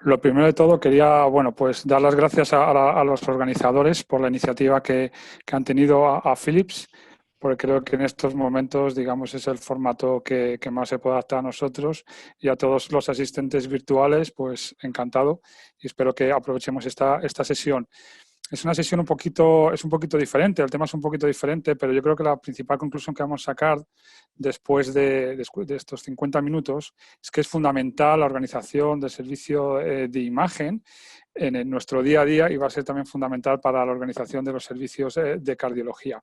Lo primero de todo quería, bueno, pues dar las gracias a los organizadores por la iniciativa que han tenido a Philips, porque creo que en estos momentos, digamos, es el formato que más se puede adaptar a nosotros y a todos los asistentes virtuales, pues encantado y espero que aprovechemos esta sesión. Es una sesión es un poquito diferente, el tema es un poquito diferente, pero yo creo que la principal conclusión que vamos a sacar después de estos 50 minutos es que es fundamental la organización del servicio de imagen en nuestro día a día y va a ser también fundamental para la organización de los servicios de cardiología.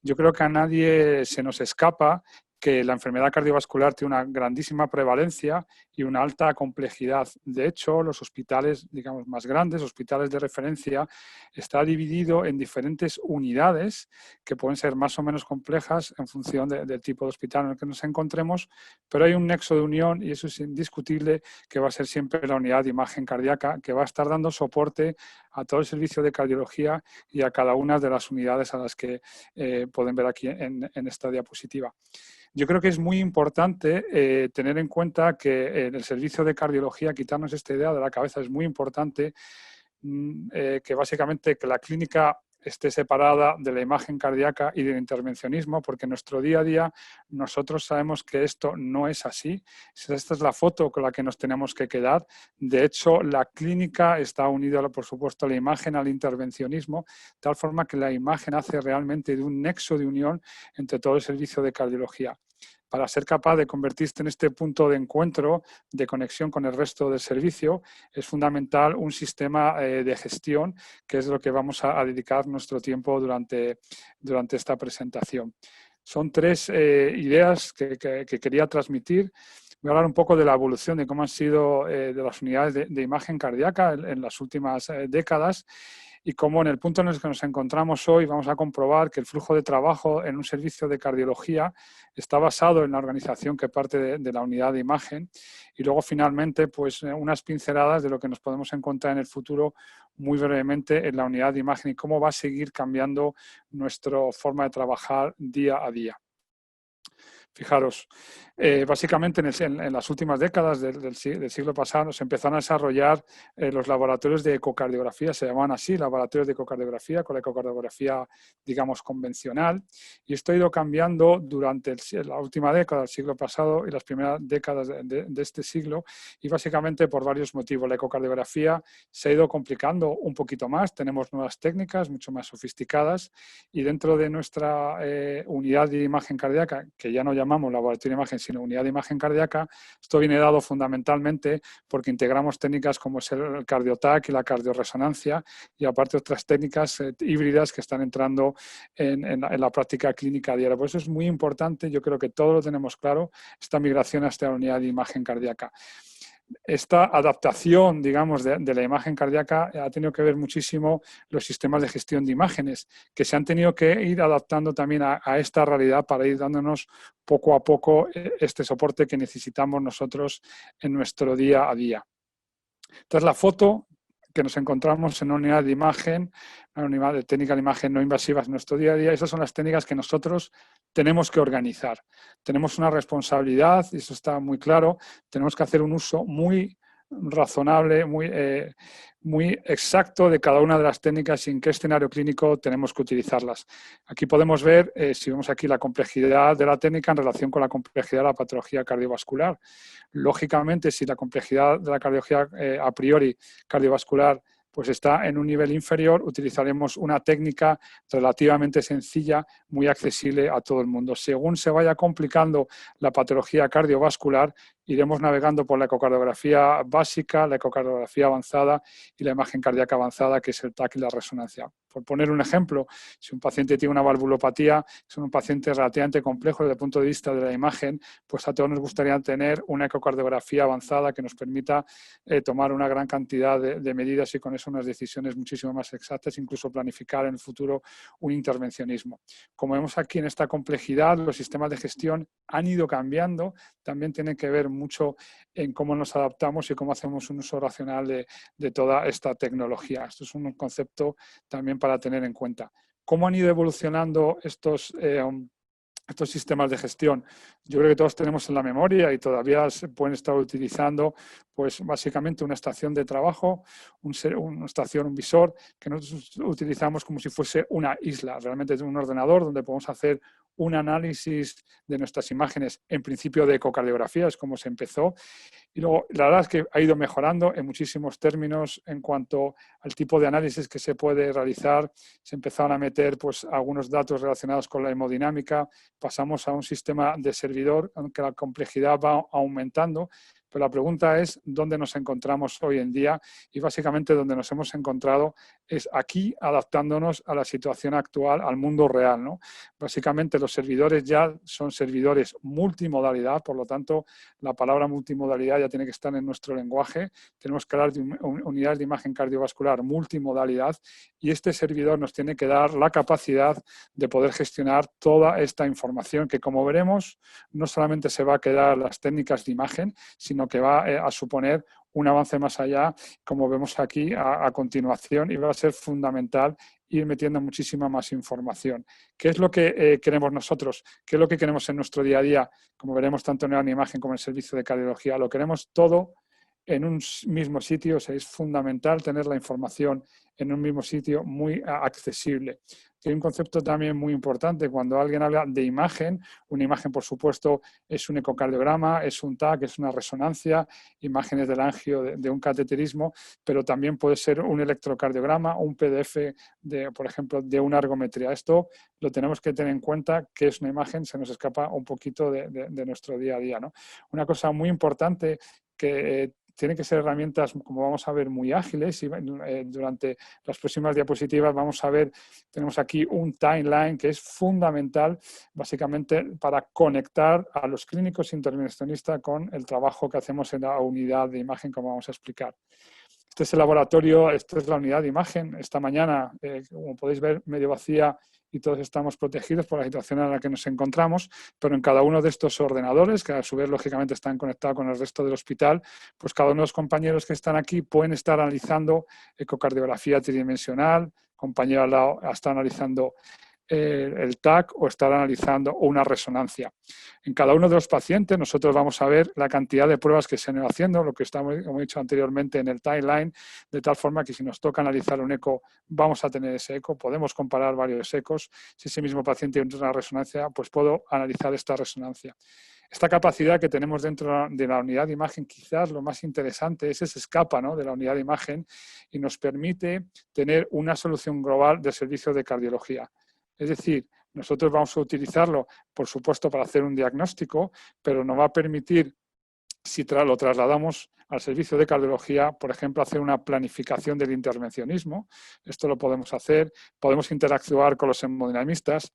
Yo creo que a nadie se nos escapa que la enfermedad cardiovascular tiene una grandísima prevalencia y una alta complejidad. De hecho, los hospitales, digamos, más grandes, hospitales de referencia, está dividido en diferentes unidades que pueden ser más o menos complejas en función del tipo de hospital en el que nos encontremos, pero hay un nexo de unión y eso es indiscutible, que va a ser siempre la unidad de imagen cardíaca, que va a estar dando soporte a todo el servicio de cardiología y a cada una de las unidades a las que pueden ver aquí en esta diapositiva. Yo creo que es muy importante tener en cuenta que en el servicio de cardiología, quitarnos esta idea de la cabeza es muy importante, que básicamente que la clínica esté separada de la imagen cardíaca y del intervencionismo, porque en nuestro día a día nosotros sabemos que esto no es así. Esta es la foto con la que nos tenemos que quedar. De hecho, la clínica está unida, por supuesto, a la imagen, al intervencionismo, de tal forma que la imagen hace realmente de un nexo de unión entre todo el servicio de cardiología. Para ser capaz de convertirte en este punto de encuentro, de conexión con el resto del servicio, es fundamental un sistema de gestión, que es lo que vamos a dedicar nuestro tiempo durante esta presentación. Son tres ideas que quería transmitir. Voy a hablar un poco de la evolución, de cómo han sido de las unidades de imagen cardíaca en las últimas décadas y cómo en el punto en el que nos encontramos hoy vamos a comprobar que el flujo de trabajo en un servicio de cardiología está basado en la organización que parte de la unidad de imagen y luego finalmente pues unas pinceladas de lo que nos podemos encontrar en el futuro muy brevemente en la unidad de imagen y cómo va a seguir cambiando nuestra forma de trabajar día a día. Fijaros, básicamente en las últimas décadas del siglo pasado se empezaron a desarrollar los laboratorios de ecocardiografía, se llamaban así, laboratorios de ecocardiografía, con la ecocardiografía, digamos, convencional, y esto ha ido cambiando durante la última década del siglo pasado y las primeras décadas de este siglo, y básicamente por varios motivos. La ecocardiografía se ha ido complicando un poquito más, tenemos nuevas técnicas mucho más sofisticadas, y dentro de nuestra unidad de imagen cardíaca, que ya no llamamos laboratorio de imagen, sino unidad de imagen cardíaca, esto viene dado fundamentalmente porque integramos técnicas como es el cardiotac y la cardioresonancia y aparte otras técnicas híbridas que están entrando en la práctica clínica diaria. Por eso es muy importante, yo creo que todos lo tenemos claro, esta migración a esta unidad de imagen cardíaca. Esta adaptación, digamos, de la imagen cardíaca ha tenido que ver muchísimo los sistemas de gestión de imágenes, que se han tenido que ir adaptando también a esta realidad para ir dándonos poco a poco este soporte que necesitamos nosotros en nuestro día a día. Esta es la foto que nos encontramos en una unidad de imagen, una unidad de técnica de imagen no invasivas en nuestro día a día. Esas son las técnicas que nosotros tenemos que organizar. Tenemos una responsabilidad, y eso está muy claro, tenemos que hacer un uso muy razonable, muy exacto de cada una de las técnicas y en qué escenario clínico tenemos que utilizarlas. Aquí podemos ver, si vemos aquí la complejidad de la técnica en relación con la complejidad de la patología cardiovascular. Lógicamente, si la complejidad de la cardiología a priori cardiovascular pues está en un nivel inferior, utilizaremos una técnica relativamente sencilla, muy accesible a todo el mundo. Según se vaya complicando la patología cardiovascular, iremos navegando por la ecocardiografía básica, la ecocardiografía avanzada y la imagen cardíaca avanzada, que es el TAC y la resonancia. Por poner un ejemplo, si un paciente tiene una valvulopatía, es un paciente relativamente complejo desde el punto de vista de la imagen, pues a todos nos gustaría tener una ecocardiografía avanzada que nos permita tomar una gran cantidad de medidas y con eso unas decisiones muchísimo más exactas, incluso planificar en el futuro un intervencionismo. Como vemos aquí en esta complejidad, los sistemas de gestión han ido cambiando, también tienen que ver mucho en cómo nos adaptamos y cómo hacemos un uso racional de toda esta tecnología. Esto es un concepto también para tener en cuenta. ¿Cómo han ido evolucionando estos estos sistemas de gestión, yo creo que todos tenemos en la memoria y todavía se pueden estar utilizando, pues básicamente una estación de trabajo, una estación, un visor, que nosotros utilizamos como si fuese una isla. Realmente es un ordenador donde podemos hacer un análisis de nuestras imágenes, en principio de ecocardiografía, es como se empezó. Y luego, la verdad es que ha ido mejorando en muchísimos términos en cuanto al tipo de análisis que se puede realizar. Se empezaron a meter pues, algunos datos relacionados con la hemodinámica. Pasamos a un sistema de servidor, aunque la complejidad va aumentando. Pero la pregunta es dónde nos encontramos hoy en día, y básicamente donde nos hemos encontrado es aquí, adaptándonos a la situación actual, al mundo real, ¿no? Básicamente los servidores ya son servidores multimodalidad, por lo tanto la palabra multimodalidad ya tiene que estar en nuestro lenguaje. Tenemos que hablar de unidades de imagen cardiovascular multimodalidad, y este servidor nos tiene que dar la capacidad de poder gestionar toda esta información que, como veremos, no solamente se va a quedar las técnicas de imagen, sino que va a suponer un avance más allá, como vemos aquí a continuación, y va a ser fundamental ir metiendo muchísima más información. ¿Qué es lo que queremos nosotros? ¿Qué es lo que queremos en nuestro día a día? Como veremos tanto en la imagen como en el servicio de cardiología, lo queremos todo en un mismo sitio. O sea, es fundamental tener la información en un mismo sitio muy accesible. Hay un concepto también muy importante cuando alguien habla de imagen. Una imagen, por supuesto, es un ecocardiograma, es un TAC, es una resonancia, imágenes del angio, de un cateterismo, pero también puede ser un electrocardiograma, un PDF, por ejemplo, de una ergometría. Esto lo tenemos que tener en cuenta, que es una imagen, se nos escapa un poquito de nuestro día a día, ¿no? Una cosa muy importante que tienen que ser herramientas, como vamos a ver, muy ágiles, y durante las próximas diapositivas vamos a ver, tenemos aquí un timeline que es fundamental básicamente para conectar a los clínicos intervencionistas con el trabajo que hacemos en la unidad de imagen, como vamos a explicar. Este es el laboratorio, esta es la unidad de imagen. Esta mañana, como podéis ver, medio vacía, y todos estamos protegidos por la situación en la que nos encontramos, pero en cada uno de estos ordenadores, que a su vez lógicamente están conectados con el resto del hospital, pues cada uno de los compañeros que están aquí pueden estar analizando ecocardiografía tridimensional, compañero al lado está analizando el TAC o estar analizando una resonancia. En cada uno de los pacientes nosotros vamos a ver la cantidad de pruebas que se han ido haciendo, lo que estamos, como he dicho anteriormente, en el timeline, de tal forma que si nos toca analizar un eco, vamos a tener ese eco, podemos comparar varios ecos. Si ese mismo paciente tiene una resonancia, pues puedo analizar esta resonancia. Esta capacidad que tenemos dentro de la unidad de imagen, quizás lo más interesante es ese escapa, ¿no?, de la unidad de imagen, y nos permite tener una solución global de servicio de cardiología. Es decir, nosotros vamos a utilizarlo, por supuesto, para hacer un diagnóstico, pero nos va a permitir, si lo trasladamos al servicio de cardiología, por ejemplo, hacer una planificación del intervencionismo. Esto lo podemos hacer, podemos interactuar con los hemodinamistas,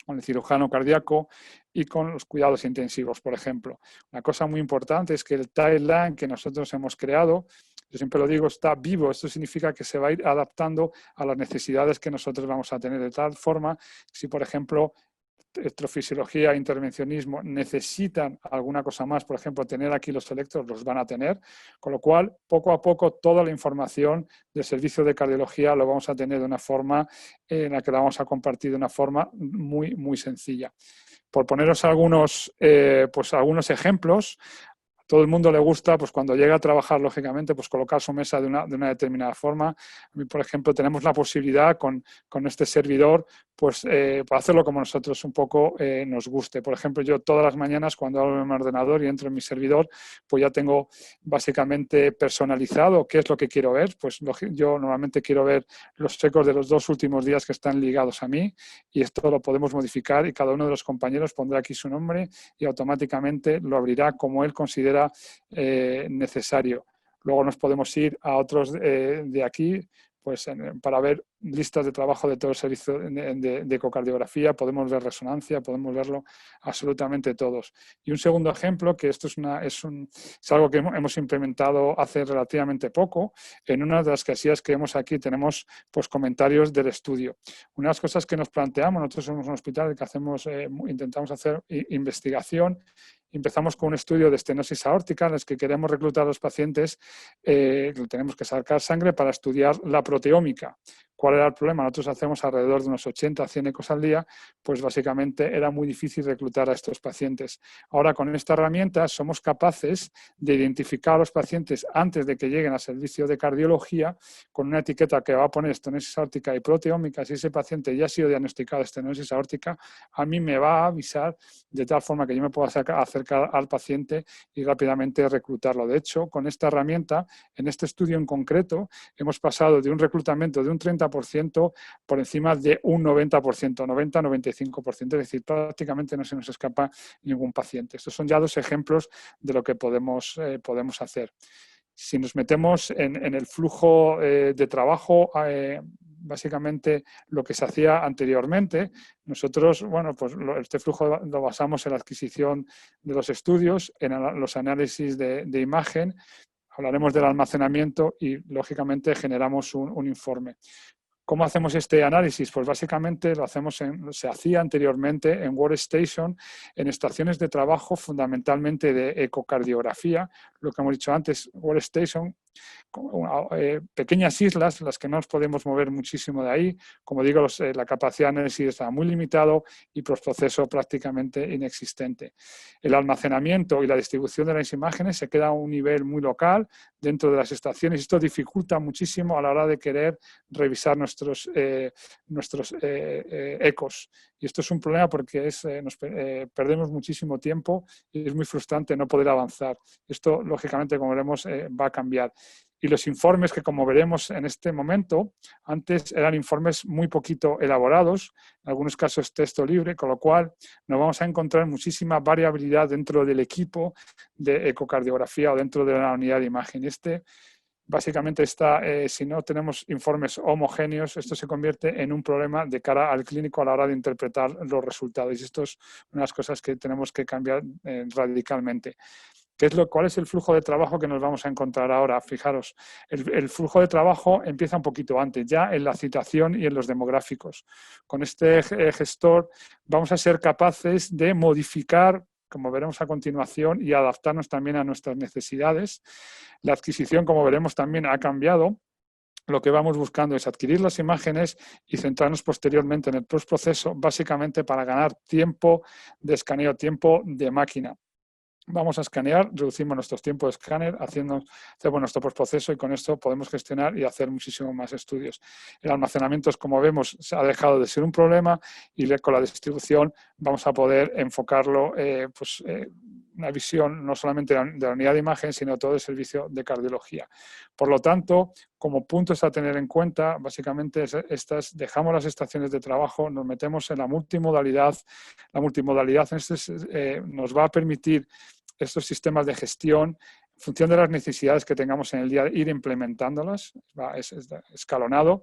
con el cirujano cardíaco y con los cuidados intensivos, por ejemplo. Una cosa muy importante es que el timeline que nosotros hemos creado, yo siempre lo digo, está vivo. Esto significa que se va a ir adaptando a las necesidades que nosotros vamos a tener, de tal forma, si por ejemplo electrofisiología, intervencionismo necesitan alguna cosa más, por ejemplo, tener aquí los electrodos, los van a tener, con lo cual, poco a poco, toda la información del servicio de cardiología lo vamos a tener de una forma en la que la vamos a compartir de una forma muy, muy sencilla. Por poneros algunos ejemplos, a todo el mundo le gusta, pues cuando llega a trabajar, lógicamente, pues colocar su mesa de una determinada forma. A mí, por ejemplo, tenemos la posibilidad con este servidor, pues para hacerlo como nosotros un poco nos guste. Por ejemplo, yo todas las mañanas cuando abro mi ordenador y entro en mi servidor, pues ya tengo básicamente personalizado qué es lo que quiero ver. Pues yo normalmente quiero ver los ecos de los 2 últimos días que están ligados a mí, y esto lo podemos modificar, y cada uno de los compañeros pondrá aquí su nombre y automáticamente lo abrirá como él considera necesario. Luego nos podemos ir a otros de aquí, pues para ver listas de trabajo de todo el servicio de ecocardiografía, podemos ver resonancia, podemos verlo absolutamente todos. Y un segundo ejemplo, que esto es algo que hemos implementado hace relativamente poco, en una de las casillas que vemos aquí tenemos pues comentarios del estudio. Una de las cosas que nos planteamos, nosotros somos un hospital que intentamos hacer investigación. Empezamos con un estudio de estenosis aórtica en el que queremos reclutar a los pacientes, tenemos que sacar sangre para estudiar la proteómica. ¿Cuál era el problema? Nosotros hacemos alrededor de unos 80 a 100 ecos al día, pues básicamente era muy difícil reclutar a estos pacientes. Ahora con esta herramienta somos capaces de identificar a los pacientes antes de que lleguen al servicio de cardiología con una etiqueta que va a poner estenosis aórtica y proteómica. Si ese paciente ya ha sido diagnosticado de estenosis aórtica, a mí me va a avisar de tal forma que yo me pueda acercar al paciente y rápidamente reclutarlo. De hecho, con esta herramienta, en este estudio en concreto, hemos pasado de un reclutamiento de un 30% por encima de un 90%, 90-95%, es decir, prácticamente no se nos escapa ningún paciente. Estos son ya dos ejemplos de lo que podemos hacer. Si nos metemos en el flujo de trabajo, básicamente lo que se hacía anteriormente, nosotros, bueno, pues este flujo lo basamos en la adquisición de los estudios, en los análisis de imagen, hablaremos del almacenamiento y, lógicamente, generamos un informe. ¿Cómo hacemos este análisis? Pues básicamente se hacía anteriormente en Workstation, en estaciones de trabajo fundamentalmente de ecocardiografía, lo que hemos dicho antes, Workstation, pequeñas islas, las que no nos podemos mover muchísimo de ahí. Como digo, la capacidad de análisis está muy limitado y postproceso prácticamente inexistente. El almacenamiento y la distribución de las imágenes se queda a un nivel muy local dentro de las estaciones. Esto dificulta muchísimo a la hora de querer revisar nuestros ecos. Y esto es un problema porque perdemos muchísimo tiempo y es muy frustrante no poder avanzar. Esto, lógicamente, como veremos, va a cambiar. Y los informes que, como veremos en este momento, antes eran informes muy poquito elaborados, en algunos casos texto libre, con lo cual nos vamos a encontrar muchísima variabilidad dentro del equipo de ecocardiografía o dentro de la unidad de imagen. Básicamente si no tenemos informes homogéneos, esto se convierte en un problema de cara al clínico a la hora de interpretar los resultados. Y esto es una de las cosas que tenemos que cambiar radicalmente. ¿Cuál es el flujo de trabajo que nos vamos a encontrar ahora? Fijaros, el flujo de trabajo empieza un poquito antes, ya en la citación y en los demográficos. Con este gestor vamos a ser capaces de modificar, como veremos a continuación, y adaptarnos también a nuestras necesidades. La adquisición, como veremos, también ha cambiado. Lo que vamos buscando es adquirir las imágenes y centrarnos posteriormente en el postproceso, básicamente para ganar tiempo de escaneo, tiempo de máquina. Vamos a escanear, reducimos nuestros tiempos de escáner, hacemos nuestro postproceso y con esto podemos gestionar y hacer muchísimo más estudios. El almacenamiento, como vemos, se ha dejado de ser un problema y con la distribución vamos a poder enfocarlo, una visión no solamente de la unidad de imagen, sino todo el servicio de cardiología. Por lo tanto, como puntos a tener en cuenta, básicamente dejamos las estaciones de trabajo, nos metemos en la multimodalidad. La multimodalidad nos va a permitir estos sistemas de gestión, en función de las necesidades que tengamos en el día, ir implementándolas, es escalonado.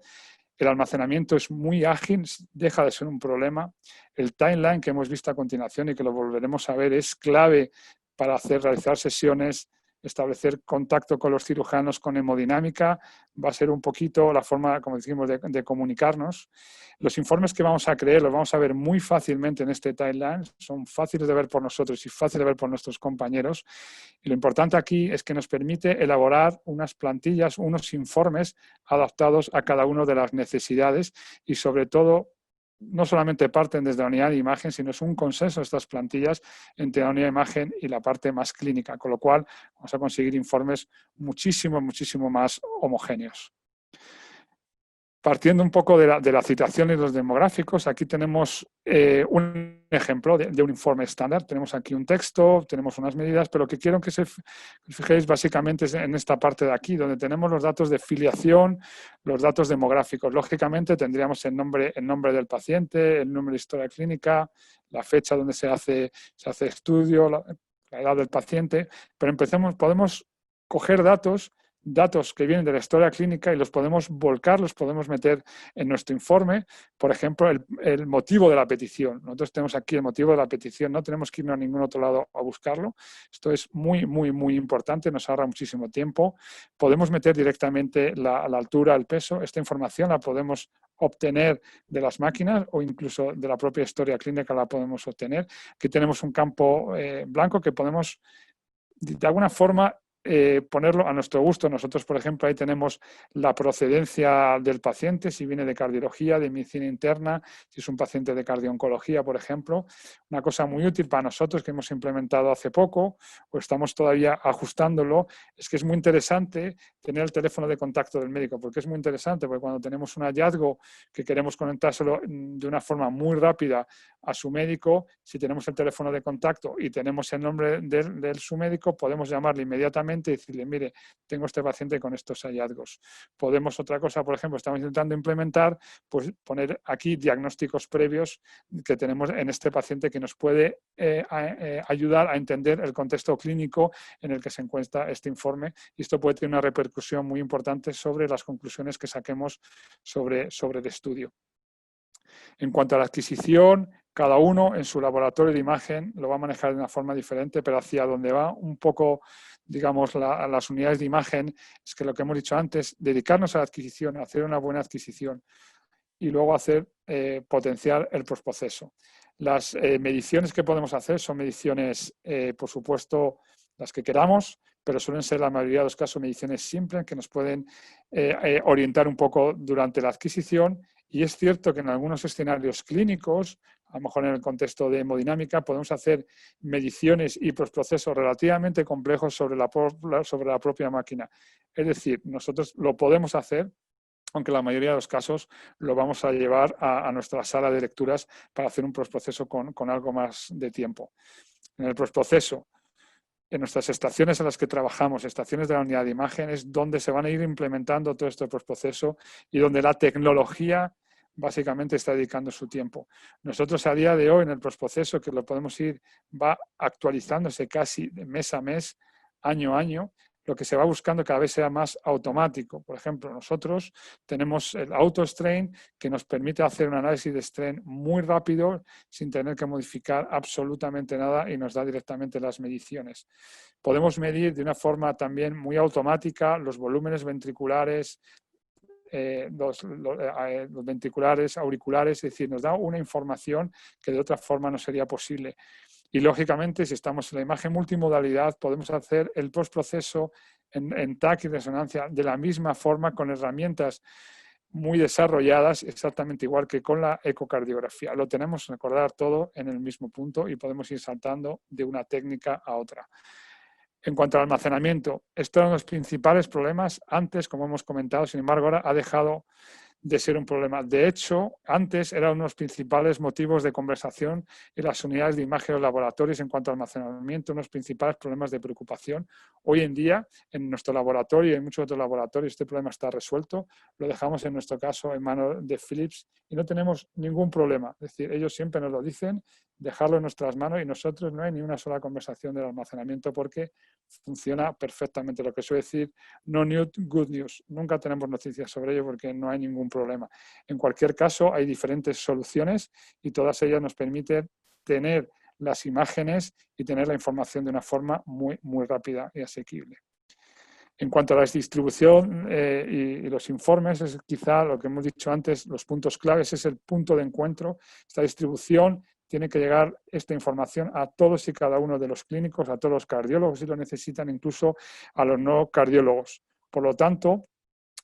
El almacenamiento es muy ágil, deja de ser un problema. El timeline que hemos visto a continuación y que lo volveremos a ver es clave para realizar sesiones, establecer contacto con los cirujanos con hemodinámica, va a ser un poquito la forma, como decimos, de comunicarnos. Los informes que vamos a crear los vamos a ver muy fácilmente en este timeline, son fáciles de ver por nosotros y fáciles de ver por nuestros compañeros. Y lo importante aquí es que nos permite elaborar unas plantillas, unos informes adaptados a cada una de las necesidades y, sobre todo, no solamente parten desde la unidad de imagen, sino es un consenso estas plantillas entre la unidad de imagen y la parte más clínica, con lo cual vamos a conseguir informes muchísimo más homogéneos. Partiendo un poco de la citación y los demográficos, aquí tenemos un ejemplo de un informe estándar. Tenemos aquí un texto, tenemos unas medidas, pero lo que quiero que os fijéis básicamente es en esta parte de aquí, donde tenemos los datos de filiación, los datos demográficos. Lógicamente tendríamos el nombre del paciente, el número de historia clínica, la fecha donde se hace estudio, la edad del paciente, pero podemos coger datos que vienen de la historia clínica y los podemos volcar, los podemos meter en nuestro informe. Por ejemplo, el motivo de la petición. Nosotros tenemos aquí el motivo de la petición, no tenemos que irnos a ningún otro lado a buscarlo. Esto es muy importante, nos ahorra muchísimo tiempo. Podemos meter directamente la altura, el peso. Esta información la podemos obtener de las máquinas o incluso de la propia historia clínica la podemos obtener. Aquí tenemos un campo blanco que podemos, de alguna forma, ponerlo a nuestro gusto. Nosotros, por ejemplo, ahí tenemos la procedencia del paciente, si viene de cardiología, de medicina interna, si es un paciente de cardiooncología, por ejemplo. Una cosa muy útil para nosotros que hemos implementado hace poco o estamos todavía ajustándolo, es que es muy interesante tener el teléfono de contacto del médico, porque es muy interesante, porque cuando tenemos un hallazgo que queremos conectárselo de una forma muy rápida a su médico, si tenemos el teléfono de contacto y tenemos el nombre de su médico, podemos llamarle inmediatamente y decirle, mire, tengo este paciente con estos hallazgos. Podemos, otra cosa, por ejemplo, estamos intentando implementar, pues poner aquí diagnósticos previos que tenemos en este paciente que nos puede ayudar a entender el contexto clínico en el que se encuentra este informe, y esto puede tener una repercusión muy importante sobre las conclusiones que saquemos sobre el estudio. En cuanto a la adquisición, cada uno en su laboratorio de imagen lo va a manejar de una forma diferente, pero hacia donde va un poco, digamos, las unidades de imagen, es que lo que hemos dicho antes, dedicarnos a la adquisición, hacer una buena adquisición y luego hacer potenciar el postproceso. Las mediciones que podemos hacer son mediciones, por supuesto, las que queramos, pero suelen ser la mayoría de los casos mediciones simples que nos pueden orientar un poco durante la adquisición. Y es cierto que en algunos escenarios clínicos, a lo mejor en el contexto de hemodinámica, podemos hacer mediciones y postprocesos relativamente complejos sobre la propia máquina. Es decir, nosotros lo podemos hacer, aunque la mayoría de los casos lo vamos a llevar a nuestra sala de lecturas para hacer un postproceso con algo más de tiempo. En el postproceso, en nuestras estaciones en las que trabajamos, estaciones de la unidad de imagen, es donde se van a ir implementando todo este postproceso y donde la tecnología básicamente está dedicando su tiempo. Nosotros a día de hoy en el postproceso, que lo podemos ir, va actualizándose casi de mes a mes, año a año, lo que se va buscando cada vez sea más automático. Por ejemplo, nosotros tenemos el AutoStrain que nos permite hacer un análisis de strain muy rápido sin tener que modificar absolutamente nada y nos da directamente las mediciones. Podemos medir de una forma también muy automática los volúmenes ventriculares, los ventriculares, auriculares, es decir, nos da una información que de otra forma no sería posible. Y lógicamente, si estamos en la imagen multimodalidad, podemos hacer el postproceso en TAC y resonancia de la misma forma con herramientas muy desarrolladas, exactamente igual que con la ecocardiografía. Lo tenemos que recordar todo en el mismo punto y podemos ir saltando de una técnica a otra. En cuanto al almacenamiento, estos son los principales problemas. Antes, como hemos comentado, sin embargo, ahora ha dejado de ser un problema. De hecho, antes era uno de los principales motivos de conversación en las unidades de imagen de los laboratorios en cuanto al almacenamiento, unos principales problemas de preocupación. Hoy en día, en nuestro laboratorio y en muchos otros laboratorios, este problema está resuelto. Lo dejamos en nuestro caso en manos de Philips y no tenemos ningún problema. Es decir, ellos siempre nos lo dicen, dejarlo en nuestras manos y nosotros no hay ni una sola conversación del almacenamiento porque funciona perfectamente. Lo que suele decir, no news, good news. Nunca tenemos noticias sobre ello porque no hay ningún problema. En cualquier caso, hay diferentes soluciones y todas ellas nos permiten tener las imágenes y tener la información de una forma muy, muy rápida y asequible. En cuanto a la distribución y los informes, es quizá lo que hemos dicho antes, los puntos claves, es el punto de encuentro. Esta distribución tiene que llegar esta información a todos y cada uno de los clínicos, a todos los cardiólogos si lo necesitan, incluso a los no cardiólogos. Por lo tanto,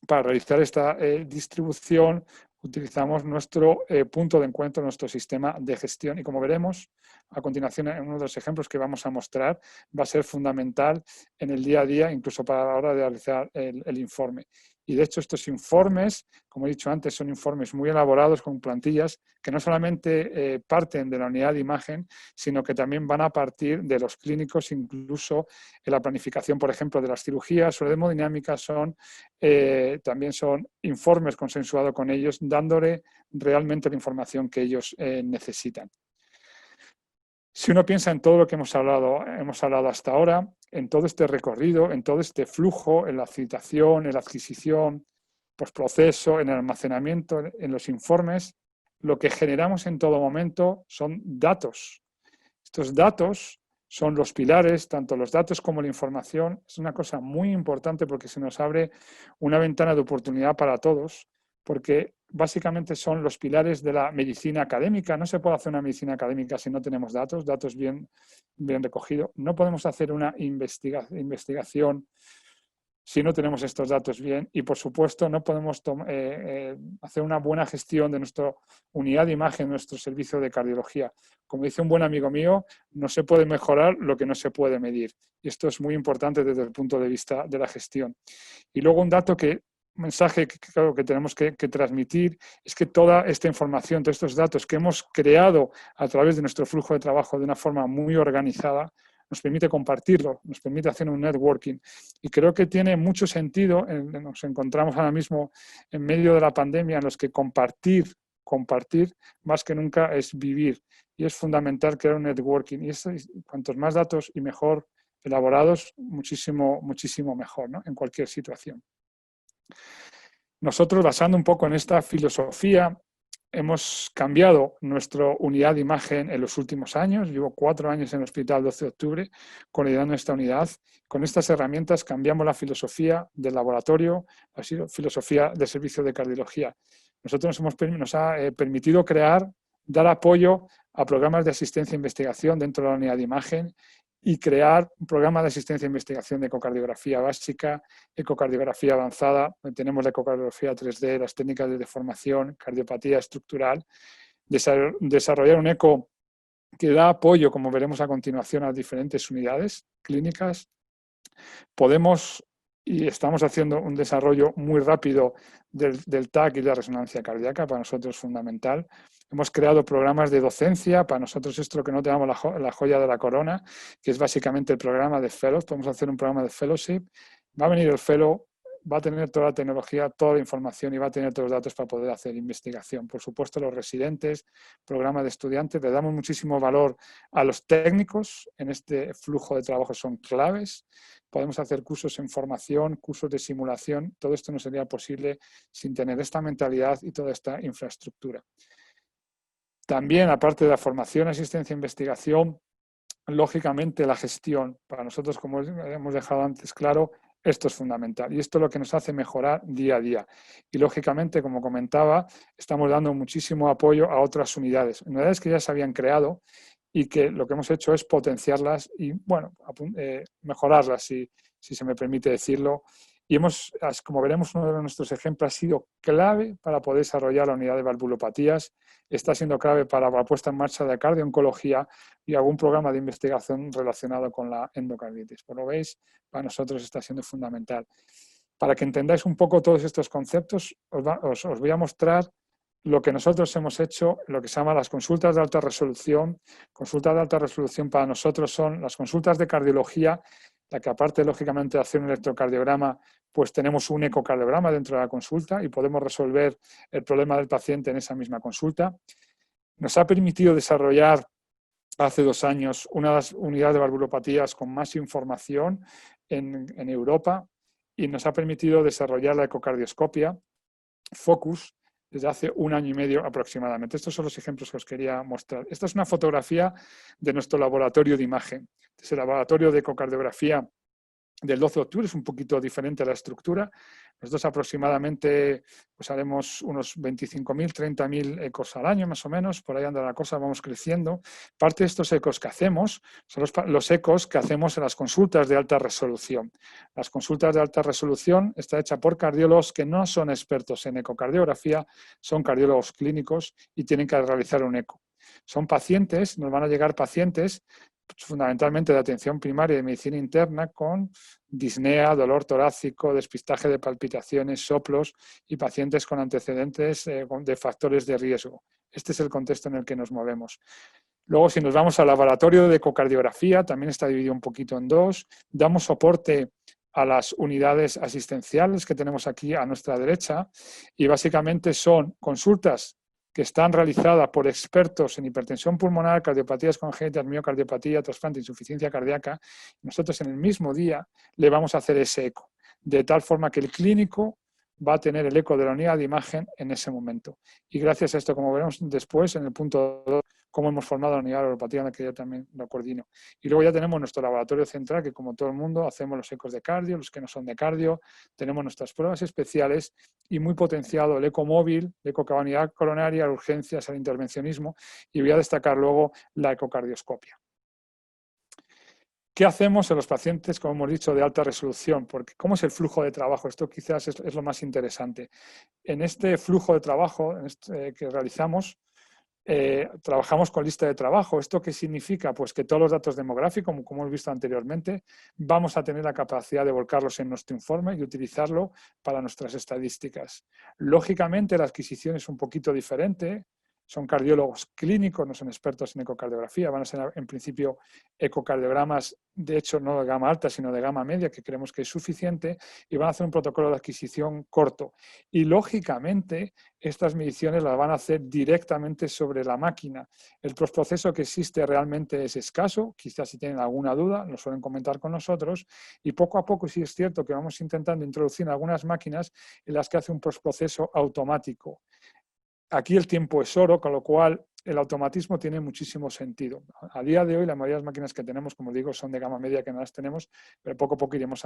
para realizar esta distribución utilizamos nuestro punto de encuentro, nuestro sistema de gestión y como veremos a continuación en uno de los ejemplos que vamos a mostrar va a ser fundamental en el día a día, incluso para la hora de realizar el informe. Y de hecho estos informes, como he dicho antes, son informes muy elaborados con plantillas que no solamente parten de la unidad de imagen, sino que también van a partir de los clínicos, incluso en la planificación, por ejemplo, de las cirugías o de hemodinámica, también son informes consensuados con ellos, dándole realmente la información que ellos necesitan. Si uno piensa en todo lo que hemos hablado hasta ahora, en todo este recorrido, en todo este flujo, en la citación, en la adquisición, postproceso, en el almacenamiento, en los informes, lo que generamos en todo momento son datos. Estos datos son los pilares, tanto los datos como la información. Es una cosa muy importante porque se nos abre una ventana de oportunidad para todos, porque básicamente son los pilares de la medicina académica. No se puede hacer una medicina académica si no tenemos datos bien recogidos. No podemos hacer una investigación si no tenemos estos datos bien, y por supuesto no podemos hacer una buena gestión de nuestra unidad de imagen, nuestro servicio de cardiología. Como dice un buen amigo mío, no se puede mejorar lo que no se puede medir. Y esto es muy importante desde el punto de vista de la gestión. Y luego un mensaje que creo que tenemos que transmitir es que toda esta información, todos estos datos que hemos creado a través de nuestro flujo de trabajo de una forma muy organizada, nos permite compartirlo, nos permite hacer un networking. Y creo que tiene mucho sentido, nos encontramos ahora mismo en medio de la pandemia, en los que compartir más que nunca es vivir. Y es fundamental crear un networking. Y cuantos más datos y mejor elaborados, muchísimo mejor, ¿no? En cualquier situación. Nosotros, basando un poco en esta filosofía, hemos cambiado nuestra unidad de imagen en los últimos años. Llevo 4 años en el Hospital 12 de Octubre coordinando esta unidad. Con estas herramientas cambiamos la filosofía del laboratorio, la filosofía del servicio de cardiología. Nosotros nos ha permitido dar apoyo a programas de asistencia e investigación dentro de la unidad de imagen y crear un programa de asistencia e investigación de ecocardiografía básica, ecocardiografía avanzada, donde tenemos la ecocardiografía 3D, las técnicas de deformación, cardiopatía estructural, desarrollar un eco que da apoyo, como veremos a continuación, a diferentes unidades clínicas. Podemos y estamos haciendo un desarrollo muy rápido del TAC y de la resonancia cardíaca, para nosotros es fundamental. Hemos creado programas de docencia, para nosotros esto es lo que no tenemos la joya de la corona, que es básicamente el programa de fellows. Podemos hacer un programa de fellowship, va a venir el fellow, va a tener toda la tecnología, toda la información y va a tener todos los datos para poder hacer investigación. Por supuesto, los residentes, programa de estudiantes, le damos muchísimo valor a los técnicos en este flujo de trabajo, son claves. Podemos hacer cursos en formación, cursos de simulación. Todo esto no sería posible sin tener esta mentalidad y toda esta infraestructura. También, aparte de la formación, asistencia e investigación, lógicamente la gestión. Para nosotros, como hemos dejado antes claro, esto es fundamental y esto es lo que nos hace mejorar día a día. Y lógicamente, como comentaba, estamos dando muchísimo apoyo a otras unidades que ya se habían creado y que lo que hemos hecho es potenciarlas y, bueno, mejorarlas, si se me permite decirlo. Y como veremos, uno de nuestros ejemplos ha sido clave para poder desarrollar la unidad de valvulopatías, está siendo clave para la puesta en marcha de cardiooncología y algún programa de investigación relacionado con la endocarditis. Por lo veis, para nosotros está siendo fundamental. Para que entendáis un poco todos estos conceptos, os voy a mostrar lo que nosotros hemos hecho, lo que se llama las consultas de alta resolución. Consultas de alta resolución para nosotros son las consultas de cardiología, la que aparte, lógicamente, de hacer un electrocardiograma, pues tenemos un ecocardiograma dentro de la consulta y podemos resolver el problema del paciente en esa misma consulta. Nos ha permitido desarrollar hace 2 años una de las unidades de valvulopatías con más información en Europa y nos ha permitido desarrollar la ecocardioscopia Focus desde hace 1 año y medio aproximadamente. Estos son los ejemplos que os quería mostrar. Esta es una fotografía de nuestro laboratorio de imagen. Es el laboratorio de ecocardiografía del 12 de octubre, es un poquito diferente a la estructura. Nosotros aproximadamente pues haremos unos 25.000, 30.000 ecos al año más o menos, por ahí anda la cosa, vamos creciendo. Parte de estos ecos que hacemos son los ecos que hacemos en las consultas de alta resolución. Las consultas de alta resolución está hecha por cardiólogos que no son expertos en ecocardiografía, son cardiólogos clínicos y tienen que realizar un eco. Son pacientes, nos van a llegar pacientes fundamentalmente de atención primaria y de medicina interna con disnea, dolor torácico, despistaje de palpitaciones, soplos y pacientes con antecedentes de factores de riesgo. Este es el contexto en el que nos movemos. Luego, si nos vamos al laboratorio de ecocardiografía, también está dividido un poquito en 2. Damos soporte a las unidades asistenciales que tenemos aquí a nuestra derecha y básicamente son consultas que están realizadas por expertos en hipertensión pulmonar, cardiopatías congénitas, miocardiopatía, trasplante, insuficiencia cardíaca. Nosotros en el mismo día le vamos a hacer ese eco, de tal forma que el clínico va a tener el eco de la unidad de imagen en ese momento. Y gracias a esto, como veremos después, en el punto 2, cómo hemos formado la unidad de valvulopatía, en la que yo también lo coordino. Y luego ya tenemos nuestro laboratorio central, que como todo el mundo hacemos los ecos de cardio, los que no son de cardio, tenemos nuestras pruebas especiales y muy potenciado el eco móvil, la ecocavidad coronaria, las urgencias, el intervencionismo, y voy a destacar luego la ecocardioscopia. ¿Qué hacemos en los pacientes, como hemos dicho, de alta resolución? Porque ¿cómo es el flujo de trabajo? Esto quizás es lo más interesante. En este flujo de trabajo que realizamos, trabajamos con lista de trabajo. ¿Esto qué significa? Pues que todos los datos demográficos, como hemos visto anteriormente, vamos a tener la capacidad de volcarlos en nuestro informe y utilizarlo para nuestras estadísticas. Lógicamente, la adquisición es un poquito diferente. Son cardiólogos clínicos, no son expertos en ecocardiografía, van a ser en principio ecocardiogramas, de hecho no de gama alta, sino de gama media, que creemos que es suficiente, y van a hacer un protocolo de adquisición corto. Y lógicamente estas mediciones las van a hacer directamente sobre la máquina. El postproceso que existe realmente es escaso, quizás si tienen alguna duda, lo suelen comentar con nosotros, y poco a poco sí es cierto que vamos intentando introducir algunas máquinas en las que hace un postproceso automático. Aquí el tiempo es oro, con lo cual el automatismo tiene muchísimo sentido. A día de hoy, la mayoría de las máquinas que tenemos, como digo, son de gama media, que no las tenemos, pero poco a poco iremos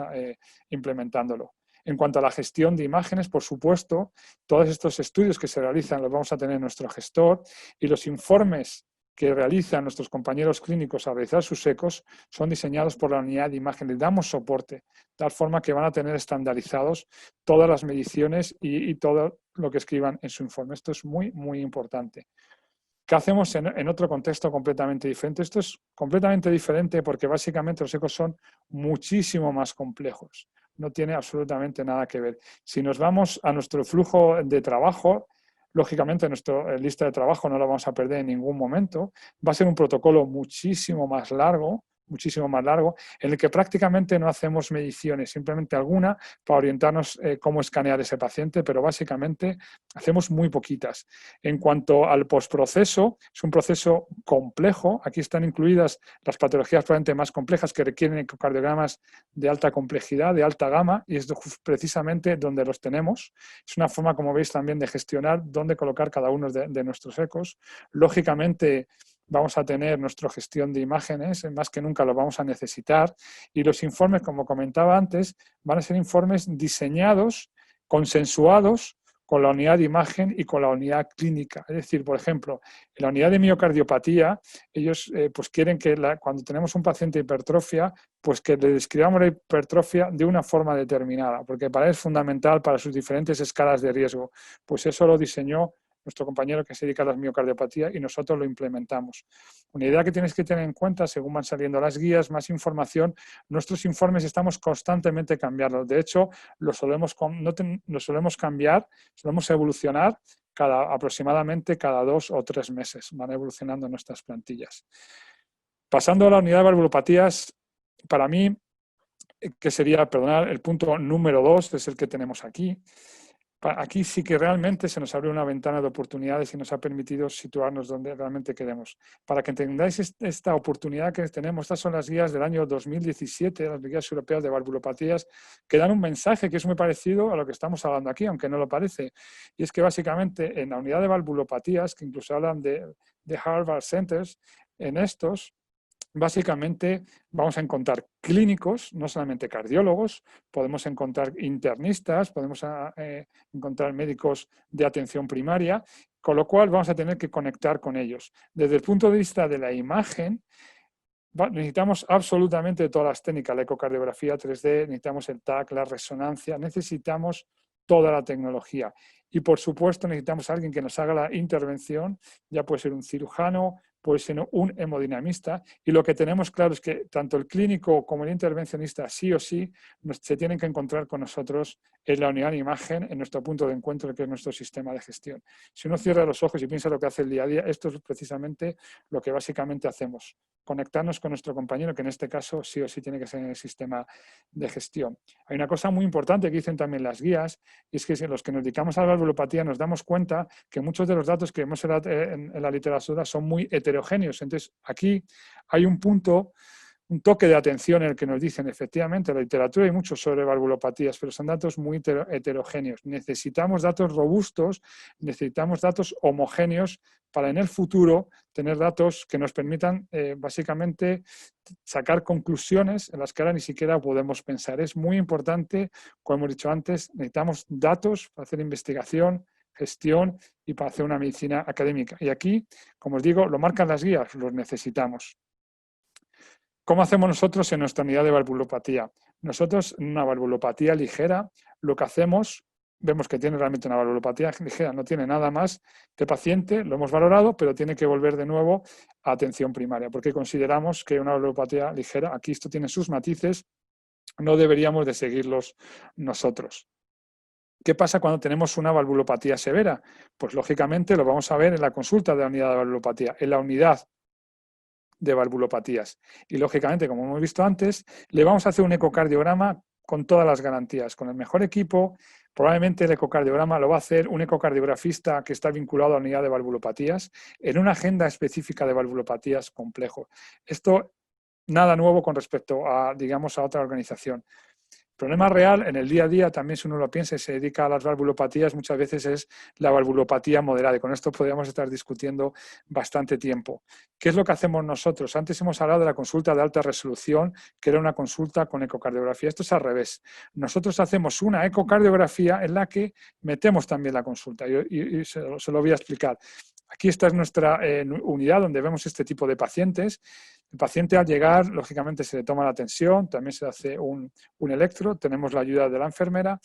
implementándolo. En cuanto a la gestión de imágenes, por supuesto, todos estos estudios que se realizan los vamos a tener en nuestro gestor, y los informes que realizan nuestros compañeros clínicos al realizar sus ecos son diseñados por la unidad de imagen. Les damos soporte, de tal forma que van a tener estandarizados todas las mediciones y todo lo que escriban en su informe. Esto es muy, muy importante. ¿Qué hacemos en otro contexto completamente diferente? Esto es completamente diferente porque básicamente los ecos son muchísimo más complejos. No tiene absolutamente nada que ver. Si nos vamos a nuestro flujo de trabajo, lógicamente nuestra lista de trabajo no la vamos a perder en ningún momento. Va a ser un protocolo muchísimo más largo, en el que prácticamente no hacemos mediciones, simplemente alguna para orientarnos cómo escanear ese paciente, pero básicamente hacemos muy poquitas. En cuanto al postproceso, es un proceso complejo. Aquí están incluidas las patologías probablemente más complejas que requieren ecocardiogramas de alta complejidad, de alta gama, y es precisamente donde los tenemos. Es una forma, como veis, también de gestionar dónde colocar cada uno de nuestros ecos. Lógicamente, vamos a tener nuestra gestión de imágenes, más que nunca lo vamos a necesitar, y los informes, como comentaba antes, van a ser informes diseñados, consensuados con la unidad de imagen y con la unidad clínica. Es decir, por ejemplo, en la unidad de miocardiopatía, ellos pues quieren que cuando tenemos un paciente de hipertrofia, pues que le describamos la hipertrofia de una forma determinada, porque para él es fundamental para sus diferentes escalas de riesgo. Pues eso lo diseñó nuestro compañero que se dedica a las miocardiopatías, y nosotros lo implementamos. Una idea que tienes que tener en cuenta, según van saliendo las guías, más información, nuestros informes estamos constantemente cambiando. De hecho, los solemos cambiar, solemos evolucionar aproximadamente cada 2 o 3 meses. Van evolucionando nuestras plantillas. Pasando a la unidad de valvulopatías, para mí, que sería, perdonad, el punto número 2, es el que tenemos aquí. Aquí sí que realmente se nos abre una ventana de oportunidades y nos ha permitido situarnos donde realmente queremos. Para que entendáis esta oportunidad que tenemos, estas son las guías del año 2017, las guías europeas de valvulopatías, que dan un mensaje que es muy parecido a lo que estamos hablando aquí, aunque no lo parece. Y es que básicamente en la unidad de valvulopatías, que incluso hablan de Harvard Centers, en estos básicamente vamos a encontrar clínicos, no solamente cardiólogos, podemos encontrar internistas, podemos encontrar médicos de atención primaria, con lo cual vamos a tener que conectar con ellos. Desde el punto de vista de la imagen, necesitamos absolutamente todas las técnicas, la ecocardiografía 3D, necesitamos el TAC, la resonancia, necesitamos toda la tecnología. Y por supuesto necesitamos a alguien que nos haga la intervención, ya puede ser un cirujano, puede ser un hemodinamista, y lo que tenemos claro es que tanto el clínico como el intervencionista sí o sí se tienen que encontrar con nosotros en la unidad de imagen, en nuestro punto de encuentro, que es nuestro sistema de gestión. Si uno cierra los ojos y piensa lo que hace el día a día, esto es precisamente lo que básicamente hacemos, conectarnos con nuestro compañero, que en este caso sí o sí tiene que ser en el sistema de gestión. Hay una cosa muy importante que dicen también las guías, y es que si los que nos dedicamos a la valvulopatía nos damos cuenta que muchos de los datos que vemos en la literatura son muy heterogéneos. Entonces, aquí hay un punto un toque de atención en el que nos dicen, efectivamente, en la literatura hay mucho sobre valvulopatías, pero son datos muy heterogéneos. Necesitamos datos robustos, necesitamos datos homogéneos para en el futuro tener datos que nos permitan básicamente sacar conclusiones en las que ahora ni siquiera podemos pensar. Es muy importante, como hemos dicho antes, necesitamos datos para hacer investigación, gestión y para hacer una medicina académica. Y aquí, como os digo, lo marcan las guías, los necesitamos. ¿Cómo hacemos nosotros en nuestra unidad de valvulopatía? Nosotros, en una valvulopatía ligera, lo que hacemos, vemos que tiene realmente una valvulopatía ligera, no tiene nada más que paciente, lo hemos valorado, pero tiene que volver de nuevo a atención primaria, porque consideramos que una valvulopatía ligera, aquí esto tiene sus matices, no deberíamos de seguirlos nosotros. ¿Qué pasa cuando tenemos una valvulopatía severa? Pues lógicamente lo vamos a ver en la consulta de la unidad de valvulopatía, en la unidad de valvulopatías. Y lógicamente, como hemos visto antes, le vamos a hacer un ecocardiograma con todas las garantías, con el mejor equipo. Probablemente el ecocardiograma lo va a hacer un ecocardiografista que está vinculado a la unidad de valvulopatías en una agenda específica de valvulopatías complejo. Esto nada nuevo con respecto a, digamos, a otra organización. El problema real en el día a día, también si uno lo piensa y se dedica a las valvulopatías, muchas veces es la valvulopatía moderada. Y con esto podríamos estar discutiendo bastante tiempo. ¿Qué es lo que hacemos nosotros? Antes hemos hablado de la consulta de alta resolución, que era una consulta con ecocardiografía. Esto es al revés. Nosotros hacemos una ecocardiografía en la que metemos también la consulta. Y se lo voy a explicar. Aquí esta es nuestra unidad donde vemos este tipo de pacientes. El paciente al llegar, lógicamente, se le toma la tensión, también se hace un electro, tenemos la ayuda de la enfermera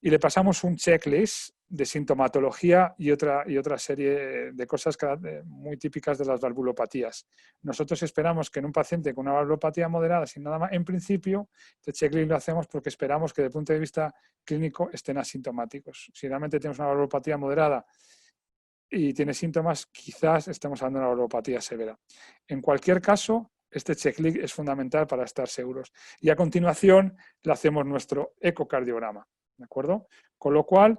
y le pasamos un checklist de sintomatología y otra serie de cosas muy típicas de las valvulopatías. Nosotros esperamos que en un paciente con una valvulopatía moderada, sin nada más, en principio, este checklist lo hacemos porque esperamos que desde el punto de vista clínico estén asintomáticos. Si realmente tenemos una valvulopatía moderada y tiene síntomas, quizás estemos hablando de una valvulopatía severa. En cualquier caso, este checklist es fundamental para estar seguros. Y a continuación le hacemos nuestro ecocardiograma, ¿de acuerdo? Con lo cual,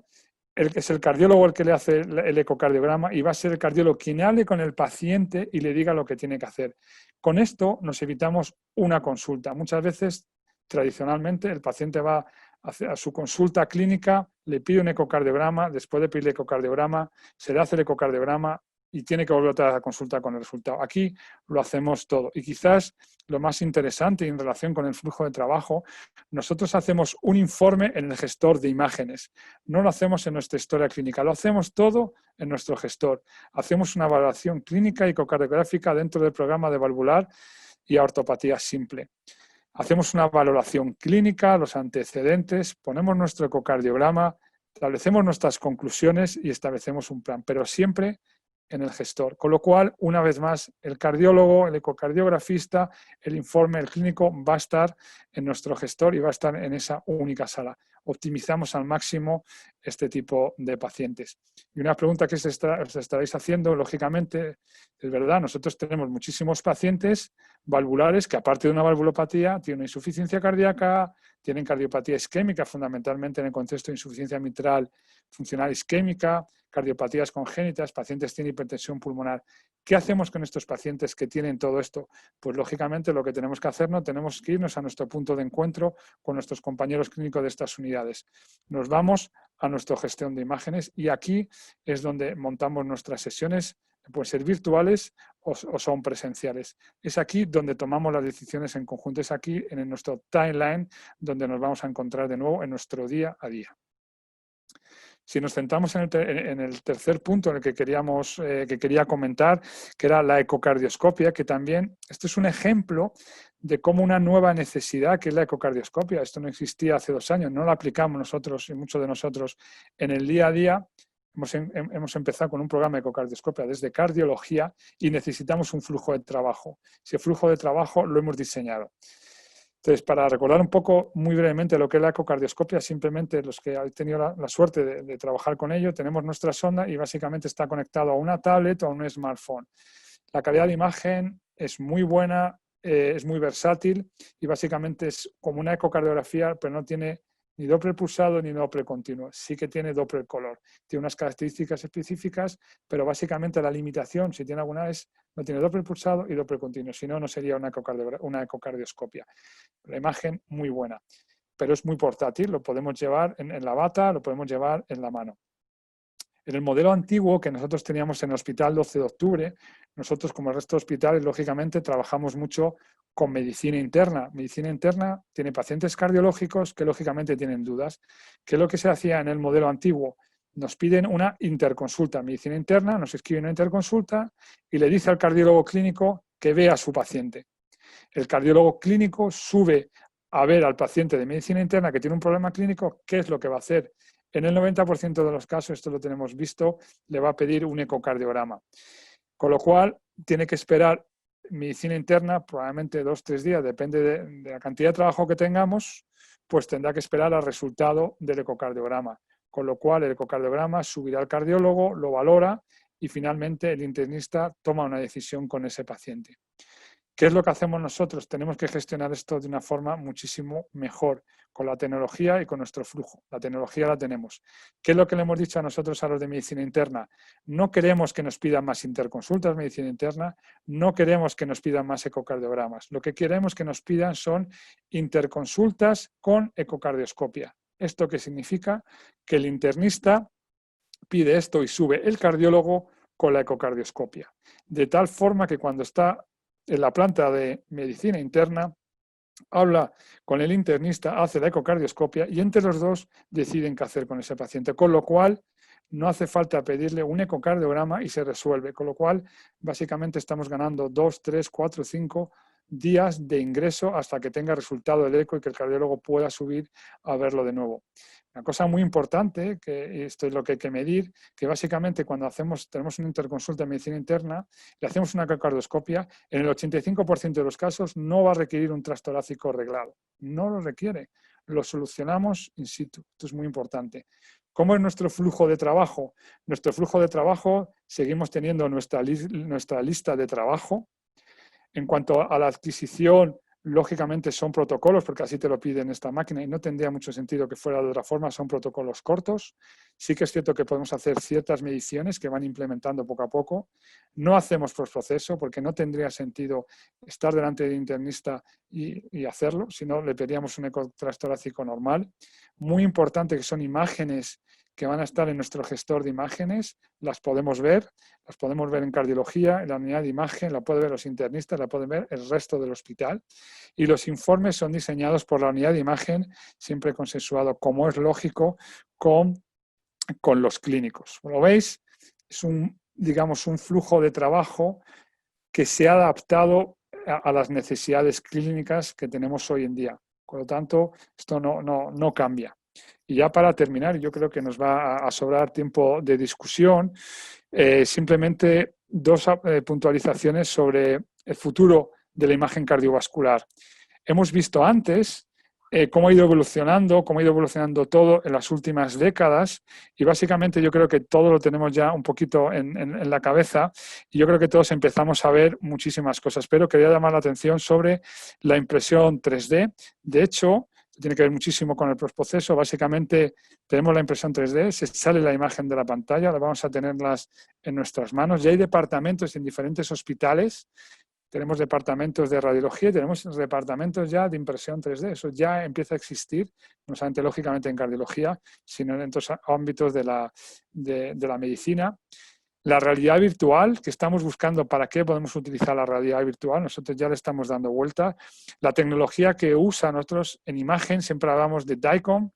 es el cardiólogo el que le hace el ecocardiograma y va a ser el cardiólogo quien hable con el paciente y le diga lo que tiene que hacer. Con esto nos evitamos una consulta. Muchas veces, tradicionalmente, el paciente va a su consulta clínica, le pide un ecocardiograma, después de pedirle ecocardiograma, se le hace el ecocardiograma y tiene que volver otra vez a la consulta con el resultado. Aquí lo hacemos todo. Y quizás lo más interesante en relación con el flujo de trabajo, nosotros hacemos un informe en el gestor de imágenes. No lo hacemos en nuestra historia clínica, lo hacemos todo en nuestro gestor. Hacemos una valoración clínica y ecocardiográfica dentro del programa de valvular y ortopatía simple. Hacemos una valoración clínica, los antecedentes, ponemos nuestro ecocardiograma, establecemos nuestras conclusiones y establecemos un plan, pero siempre en el gestor. Con lo cual, una vez más, el cardiólogo, el ecocardiografista, el informe, el clínico va a estar en nuestro gestor y va a estar en esa única sala. Optimizamos al máximo este tipo de pacientes. Y una pregunta que os estaréis haciendo, lógicamente, es verdad, nosotros tenemos muchísimos pacientes valvulares que aparte de una valvulopatía tienen insuficiencia cardíaca, tienen cardiopatía isquémica, fundamentalmente en el contexto de insuficiencia mitral funcional isquémica, cardiopatías congénitas, pacientes tienen hipertensión pulmonar. ¿Qué hacemos con estos pacientes que tienen todo esto? Pues lógicamente lo que tenemos que hacer, no tenemos que irnos a nuestro punto de encuentro con nuestros compañeros clínicos de estas unidades. Nos vamos a nuestra gestión de imágenes y aquí es donde montamos nuestras sesiones, pueden ser virtuales o son presenciales. Es aquí donde tomamos las decisiones en conjunto, es aquí en nuestro timeline donde nos vamos a encontrar de nuevo en nuestro día a día. Si nos centramos en el tercer punto en el que quería comentar, que era la ecocardioscopia, que también, esto es un ejemplo de cómo una nueva necesidad, que es la ecocardioscopia, esto no existía hace 2 años, no la aplicamos nosotros y muchos de nosotros en el día a día. Hemos empezado con un programa de ecocardioscopia desde cardiología y necesitamos un flujo de trabajo. Ese flujo de trabajo lo hemos diseñado. Entonces, para recordar un poco muy brevemente lo que es la ecocardioscopia, simplemente los que han tenido la suerte de trabajar con ello, tenemos nuestra sonda y básicamente está conectado a una tablet o a un smartphone. La calidad de imagen es muy buena, es muy versátil y básicamente es como una ecocardiografía, pero no tiene ni Doppler pulsado ni Doppler continuo. Sí que tiene Doppler color. Tiene unas características específicas, pero básicamente la limitación, si tiene alguna, es no tiene Doppler pulsado y Doppler continuo. Si no, no sería una ecocardioscopia. La imagen muy buena, pero es muy portátil. Lo podemos llevar en la bata, lo podemos llevar en la mano. En el modelo antiguo que nosotros teníamos en el Hospital 12 de Octubre, nosotros, como el resto de hospitales, lógicamente, trabajamos mucho con medicina interna. Medicina interna tiene pacientes cardiológicos que, lógicamente, tienen dudas. ¿Qué es lo que se hacía en el modelo antiguo? Nos piden una interconsulta. Medicina interna nos escribe una interconsulta y le dice al cardiólogo clínico que vea a su paciente. El cardiólogo clínico sube a ver al paciente de medicina interna que tiene un problema clínico. ¿Qué es lo que va a hacer? En el 90% de los casos, esto lo tenemos visto, le va a pedir un ecocardiograma. Con lo cual, tiene que esperar medicina interna, probablemente 2 o 3 días, depende de la cantidad de trabajo que tengamos, pues tendrá que esperar al resultado del ecocardiograma. Con lo cual, el ecocardiograma subirá al cardiólogo, lo valora y finalmente el internista toma una decisión con ese paciente. ¿Qué es lo que hacemos nosotros? Tenemos que gestionar esto de una forma muchísimo mejor, con la tecnología y con nuestro flujo. La tecnología la tenemos. ¿Qué es lo que le hemos dicho a nosotros a los de medicina interna? No queremos que nos pidan más interconsultas de medicina interna, no queremos que nos pidan más ecocardiogramas. Lo que queremos que nos pidan son interconsultas con ecocardioscopia. ¿Esto qué significa? Que el internista pide esto y sube el cardiólogo con la ecocardioscopia. De tal forma que cuando está en la planta de medicina interna, habla con el internista, hace la ecocardioscopia y entre los dos deciden qué hacer con ese paciente. Con lo cual, no hace falta pedirle un ecocardiograma y se resuelve. Con lo cual, básicamente estamos ganando 2, 3, 4, 5 días de ingreso hasta que tenga resultado el eco y que el cardiólogo pueda subir a verlo de nuevo. Una cosa muy importante, que esto es lo que hay que medir, que básicamente cuando tenemos una interconsulta de medicina interna, le hacemos una ecocardioscopia, en el 85% de los casos no va a requerir un trastorácico reglado. No lo requiere. Lo solucionamos in situ. Esto es muy importante. ¿Cómo es nuestro flujo de trabajo? Nuestro flujo de trabajo, seguimos teniendo nuestra lista de trabajo. En cuanto a la adquisición, lógicamente son protocolos, porque así te lo piden esta máquina y no tendría mucho sentido que fuera de otra forma, son protocolos cortos. Sí que es cierto que podemos hacer ciertas mediciones que van implementando poco a poco. No hacemos postproceso porque no tendría sentido estar delante del internista y hacerlo, si no le pediríamos un ecotrastorácico normal. Muy importante que son imágenes que van a estar en nuestro gestor de imágenes, las podemos ver en cardiología, en la unidad de imagen, la pueden ver los internistas, la pueden ver el resto del hospital. Y los informes son diseñados por la unidad de imagen, siempre consensuado, como es lógico, con los clínicos. Como lo veis, es digamos, un flujo de trabajo que se ha adaptado a las necesidades clínicas que tenemos hoy en día. Por lo tanto, esto no cambia. Y ya para terminar, yo creo que nos va a sobrar tiempo de discusión, simplemente 2 puntualizaciones sobre el futuro de la imagen cardiovascular. Hemos visto antes cómo ha ido evolucionando todo en las últimas décadas y básicamente yo creo que todo lo tenemos ya un poquito en la cabeza y yo creo que todos empezamos a ver muchísimas cosas, pero quería llamar la atención sobre la impresión 3D. De hecho, tiene que ver muchísimo con el postproceso. Básicamente tenemos la impresión 3D, se sale la imagen de la pantalla, la vamos a tenerlas en nuestras manos. Ya hay departamentos en diferentes hospitales, tenemos departamentos de radiología y tenemos departamentos ya de impresión 3D. Eso ya empieza a existir, no solamente lógicamente en cardiología, sino en otros ámbitos de la medicina. La realidad virtual, que estamos buscando para qué podemos utilizar la realidad virtual, nosotros ya le estamos dando vuelta. La tecnología que usa nosotros en imagen, siempre hablamos de DICOM,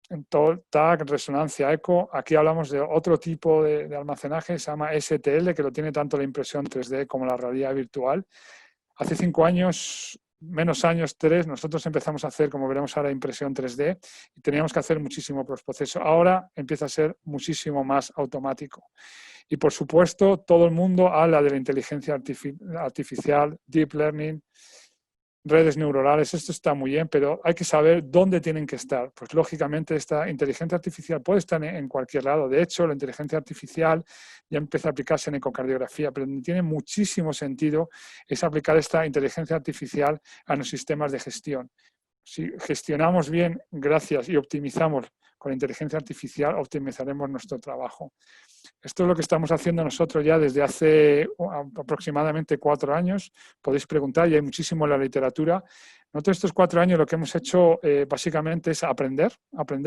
en TAC, resonancia eco. Aquí hablamos de otro tipo de almacenaje, se llama STL, que lo tiene tanto la impresión 3D como la realidad virtual. Hace 5 años, menos años, 3, nosotros empezamos a hacer, como veremos ahora, impresión 3D y teníamos que hacer muchísimo postproceso. Ahora empieza a ser muchísimo más automático. Y, por supuesto, todo el mundo habla de la inteligencia artificial, deep learning, redes neuronales. Esto está muy bien, pero hay que saber dónde tienen que estar. Pues, lógicamente, esta inteligencia artificial puede estar en cualquier lado. De hecho, la inteligencia artificial ya empieza a aplicarse en ecocardiografía, pero donde tiene muchísimo sentido es aplicar esta inteligencia artificial a los sistemas de gestión. si gestionamos bien, gracias, y optimizamos con la inteligencia artificial, optimizaremos nuestro trabajo. Esto es lo que estamos haciendo nosotros ya desde hace aproximadamente 4 años. Podéis preguntar, y hay muchísimo en la literatura. Nosotros estos 4 años lo que hemos hecho básicamente es aprender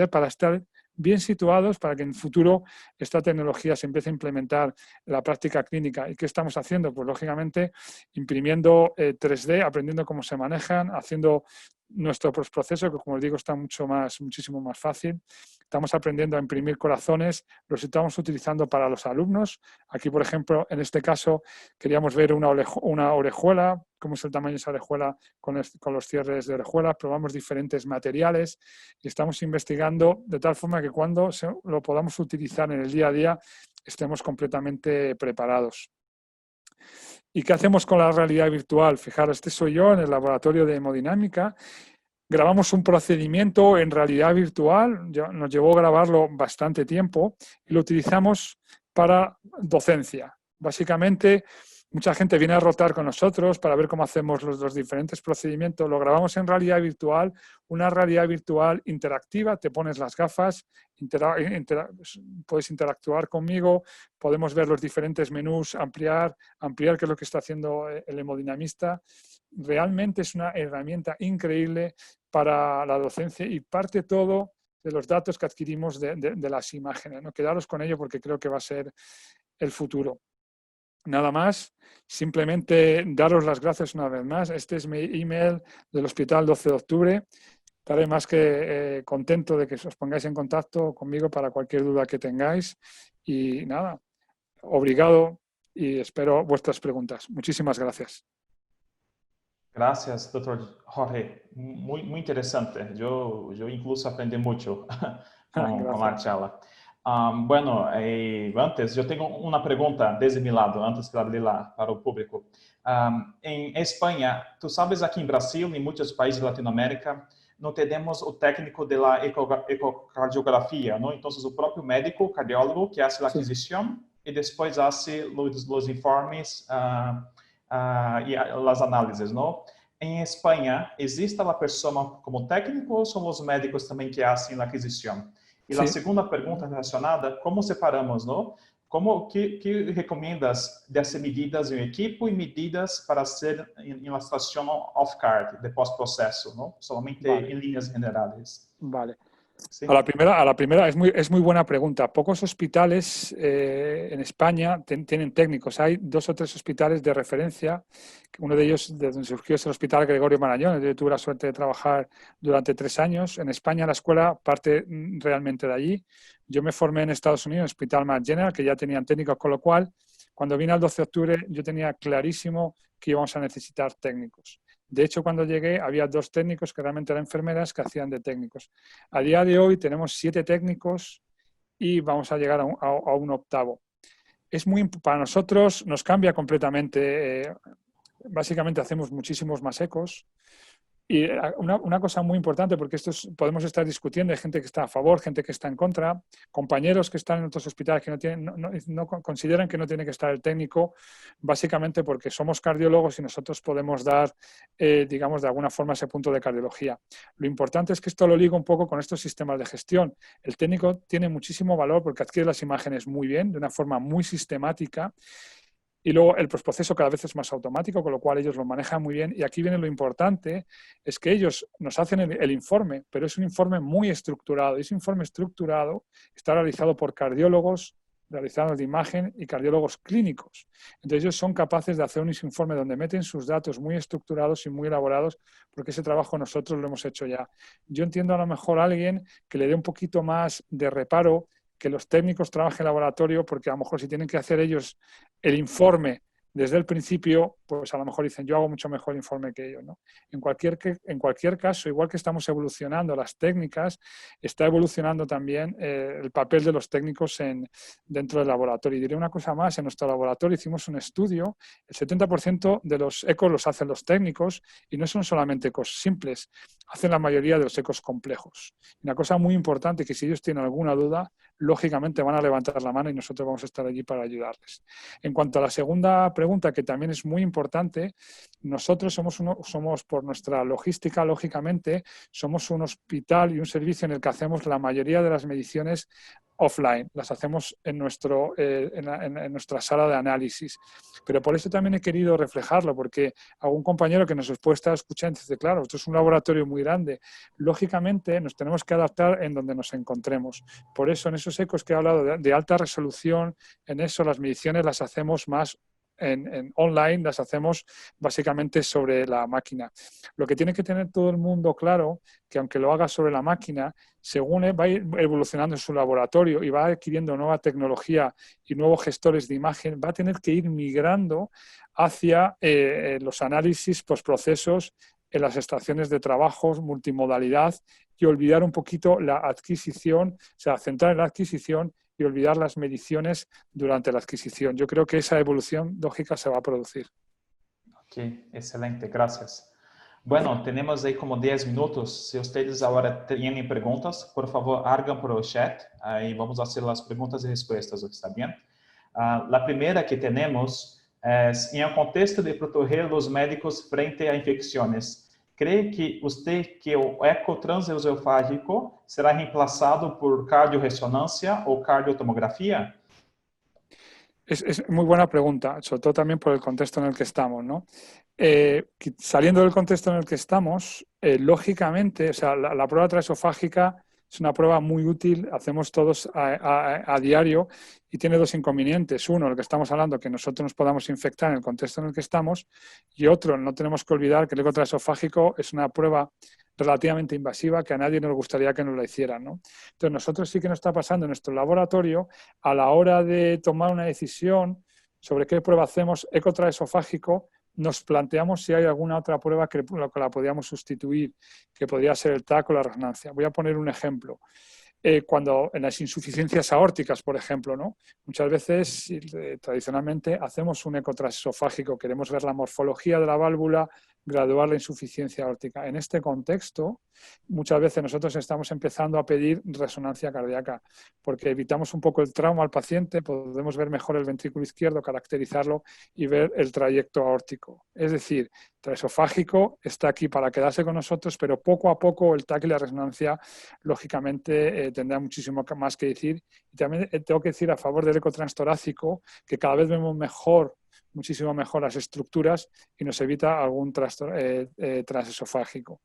para estar bien situados para que en el futuro esta tecnología se empiece a implementar en la práctica clínica. ¿Y qué estamos haciendo? Pues lógicamente imprimiendo 3D, aprendiendo cómo se manejan, haciendo nuestro proceso, que como os digo está muchísimo más fácil. Estamos aprendiendo a imprimir corazones, los estamos utilizando para los alumnos. Aquí, por ejemplo, en este caso, queríamos ver una orejuela, cómo es el tamaño de esa orejuela con los cierres de orejuela. Probamos diferentes materiales y estamos investigando de tal forma que cuando lo podamos utilizar en el día a día estemos completamente preparados. ¿Y qué hacemos con la realidad virtual? Fijaros, este soy yo en el laboratorio de hemodinámica. Grabamos un procedimiento en realidad virtual, nos llevó a grabarlo bastante tiempo y lo utilizamos para docencia. Básicamente, mucha gente viene a rotar con nosotros para ver cómo hacemos los diferentes procedimientos. Lo grabamos en realidad virtual, una realidad virtual interactiva. Te pones las gafas, puedes interactuar conmigo, podemos ver los diferentes menús, ampliar qué es lo que está haciendo el hemodinamista. Realmente es una herramienta increíble para la docencia y parte todo de los datos que adquirimos de las imágenes, ¿no? Quedaros con ello porque creo que va a ser el futuro. Nada más, simplemente daros las gracias una vez más. Este es mi email del Hospital 12 de Octubre. Estaré más que contento de que os pongáis en contacto conmigo para cualquier duda que tengáis. Y nada, obrigado y espero vuestras preguntas. Muchísimas gracias. Gracias, doctor Jorge. Muy interesante. Yo incluso aprendí mucho con la charla. Bueno, antes, yo tengo una pregunta desde mi lado, antes de abrirla para el público. En España, tú sabes, aquí en Brasil y en muchos países de Latinoamérica, no tenemos el técnico de la ecocardiografía, ¿no? Entonces, el propio médico, cardiólogo, que hace la adquisición y después hace los informes y las análisis, ¿no? En España, ¿existe la persona como técnico o son los médicos también que hacen la adquisición? Y la segunda pregunta relacionada, ¿cómo separamos, no? ¿Qué recomiendas de hacer medidas en equipo y medidas para hacer en la situación off-card, de post-proceso, ¿no? Solamente en líneas generales. Vale. ¿Sí? A la primera es muy buena pregunta. Pocos hospitales en España tienen técnicos. Hay 2 o 3 hospitales de referencia. Uno de ellos, de donde surgió, es el Hospital Gregorio Marañón. Yo tuve la suerte de trabajar durante 3 años. En España la escuela parte realmente de allí. Yo me formé en Estados Unidos, en el Hospital Mass General, que ya tenían técnicos, con lo cual, cuando vine al 12 de octubre, yo tenía clarísimo que íbamos a necesitar técnicos. De hecho, cuando llegué había 2 técnicos que realmente eran enfermeras que hacían de técnicos. A día de hoy tenemos 7 técnicos y vamos a llegar a un 8º. Para nosotros nos cambia completamente. Básicamente hacemos muchísimos más ecos. Y una cosa muy importante, porque podemos estar discutiendo, hay gente que está a favor, gente que está en contra, compañeros que están en otros hospitales que no consideran que no tiene que estar el técnico, básicamente porque somos cardiólogos y nosotros podemos dar, digamos, de alguna forma ese punto de cardiología. Lo importante es que esto lo ligo un poco con estos sistemas de gestión. El técnico tiene muchísimo valor porque adquiere las imágenes muy bien, de una forma muy sistemática. Y luego el proceso cada vez es más automático, con lo cual ellos lo manejan muy bien. Y aquí viene lo importante, es que ellos nos hacen el informe, pero es un informe muy estructurado. Y ese informe estructurado está realizado por cardiólogos, realizadores de imagen y cardiólogos clínicos. Entonces ellos son capaces de hacer un informe donde meten sus datos muy estructurados y muy elaborados, porque ese trabajo nosotros lo hemos hecho ya. Yo entiendo a lo mejor a alguien que le dé un poquito más de reparo que los técnicos trabajen en laboratorio, porque a lo mejor si tienen que hacer ellos el informe desde el principio, pues a lo mejor dicen, yo hago mucho mejor el informe que ellos, ¿no? En cualquier caso, igual que estamos evolucionando las técnicas, está evolucionando también el papel de los técnicos dentro del laboratorio. Y diré una cosa más, en nuestro laboratorio hicimos un estudio, el 70% de los ecos los hacen los técnicos y no son solamente ecos simples, hacen la mayoría de los ecos complejos. Una cosa muy importante, que si ellos tienen alguna duda, lógicamente van a levantar la mano y nosotros vamos a estar allí para ayudarles. En cuanto a la segunda pregunta, que también es muy importante, nosotros somos por nuestra logística, lógicamente, somos un hospital y un servicio en el que hacemos la mayoría de las mediciones offline, las hacemos en nuestra sala de análisis. Pero por eso también he querido reflejarlo, porque algún compañero que nos puede estar escuchando dice, claro, esto es un laboratorio muy grande. Lógicamente nos tenemos que adaptar en donde nos encontremos. Por eso en esos ecos que he hablado de alta resolución, en eso las mediciones las hacemos más en online, las hacemos básicamente sobre la máquina. Lo que tiene que tener todo el mundo claro, que aunque lo haga sobre la máquina, según va a ir evolucionando en su laboratorio y va adquiriendo nueva tecnología y nuevos gestores de imagen, va a tener que ir migrando hacia los análisis postprocesos en las estaciones de trabajo, multimodalidad, y olvidar un poquito la adquisición, o sea, centrar en la adquisición y olvidar las mediciones durante la adquisición. Yo creo que esa evolución lógica se va a producir. Ok, excelente, gracias. Bueno, tenemos ahí como 10 minutos. Si ustedes ahora tienen preguntas, por favor, hagan por el chat. Ahí vamos a hacer las preguntas y respuestas, ¿está bien? La primera que tenemos es, en el contexto de proteger los médicos frente a infecciones, ¿cree que usted que el eco transesofágico será reemplazado por cardioresonancia o cardiotomografía? Es muy buena pregunta, sobre todo también por el contexto en el que estamos, ¿no? Saliendo del contexto en el que estamos, lógicamente, o sea, la prueba transesofágica es una prueba muy útil, hacemos todos a diario y tiene dos inconvenientes. Uno, el que estamos hablando, que nosotros nos podamos infectar en el contexto en el que estamos, y otro, no tenemos que olvidar que el eco transesofágico es una prueba relativamente invasiva que a nadie nos gustaría que nos la hicieran, ¿no? Entonces, nosotros sí que nos está pasando en nuestro laboratorio a la hora de tomar una decisión sobre qué prueba hacemos eco transesofágico, nos planteamos si hay alguna otra prueba que la podríamos sustituir, que podría ser el TAC o la resonancia. Voy a poner un ejemplo. Cuando en las insuficiencias aórticas, por ejemplo, ¿no? Muchas veces, tradicionalmente, hacemos un eco transesofágico, queremos ver la morfología de la válvula, graduar la insuficiencia aórtica. En este contexto, muchas veces nosotros estamos empezando a pedir resonancia cardíaca, porque evitamos un poco el trauma al paciente, podemos ver mejor el ventrículo izquierdo, caracterizarlo y ver el trayecto aórtico. Es decir, transesofágico está aquí para quedarse con nosotros, pero poco a poco el TAC y la resonancia, lógicamente, tendrá muchísimo más que decir. Y también tengo que decir a favor del eco transtorácico, que cada vez vemos muchísimo mejor las estructuras y nos evita algún transesofágico.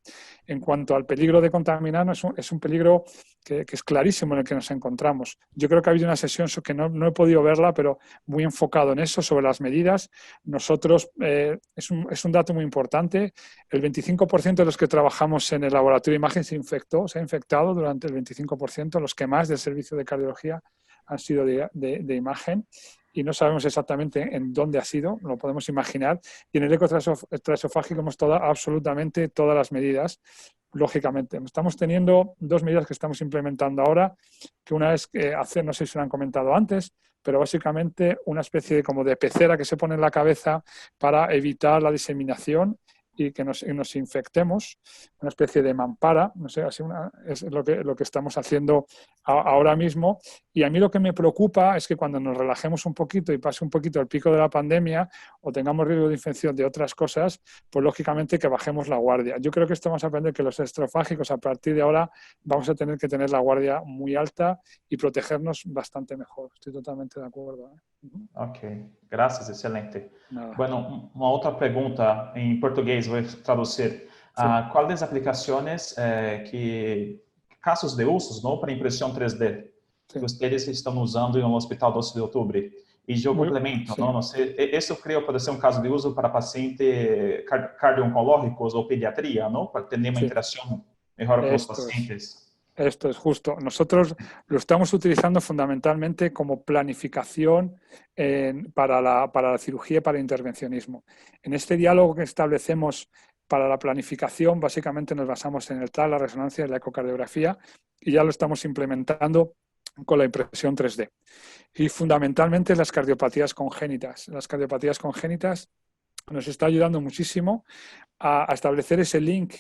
En cuanto al peligro de contaminarnos, es un peligro que es clarísimo en el que nos encontramos. Yo creo que ha habido una sesión que no he podido verla, pero muy enfocado en eso, sobre las medidas. Nosotros, es un dato muy importante, el 25% de los que trabajamos en el laboratorio de imagen se ha infectado durante el 25%, los que más del servicio de cardiología han sido de imagen, y no sabemos exactamente en dónde ha sido, lo podemos imaginar, y en el eco transesofágico hemos tomado absolutamente todas las medidas, lógicamente. Estamos teniendo dos medidas que estamos implementando ahora, que una es hacer, no sé si lo han comentado antes, pero básicamente una especie de pecera que se pone en la cabeza para evitar la diseminación y que nos infectemos, una especie de mampara, no sé, así es lo que estamos haciendo ahora mismo. Y a mí lo que me preocupa es que cuando nos relajemos un poquito y pase un poquito el pico de la pandemia o tengamos riesgo de infección de otras cosas, pues lógicamente que bajemos la guardia. Yo creo que esto vamos a aprender que los estrofágicos a partir de ahora vamos a tener que tener la guardia muy alta y protegernos bastante mejor. Estoy totalmente de acuerdo. Ok, gracias, excelente. Nada. Bueno, uma outra pergunta em português, vou traduzir. Quais das aplicações casos de usos, não, para impressão 3D que vocês estão usando no Hospital 12 de Outubro? E eu complemento, não sei, esse eu creio pode ser um caso de uso para pacientes cardio-oncológicos ou pediatria, não? Para ter uma interação melhor com os pacientes. Esto es justo. Nosotros lo estamos utilizando fundamentalmente como planificación para la cirugía y para el intervencionismo. En este diálogo que establecemos para la planificación, básicamente nos basamos en el TAC, la resonancia y la ecocardiografía, y ya lo estamos implementando con la impresión 3D. Y fundamentalmente las cardiopatías congénitas. Las cardiopatías congénitas nos está ayudando muchísimo a establecer ese link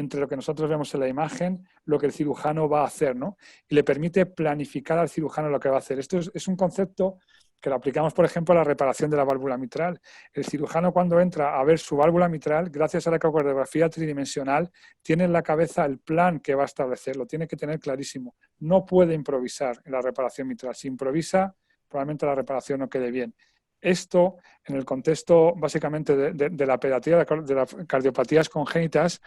entre lo que nosotros vemos en la imagen, lo que el cirujano va a hacer, ¿no? Y le permite planificar al cirujano lo que va a hacer. Esto es un concepto que lo aplicamos, por ejemplo, a la reparación de la válvula mitral. El cirujano, cuando entra a ver su válvula mitral, gracias a la ecocardiografía tridimensional, tiene en la cabeza el plan que va a establecer, lo tiene que tener clarísimo. No puede improvisar en la reparación mitral. Si improvisa, probablemente la reparación no quede bien. Esto, en el contexto básicamente de la pediatría, de las cardiopatías congénitas,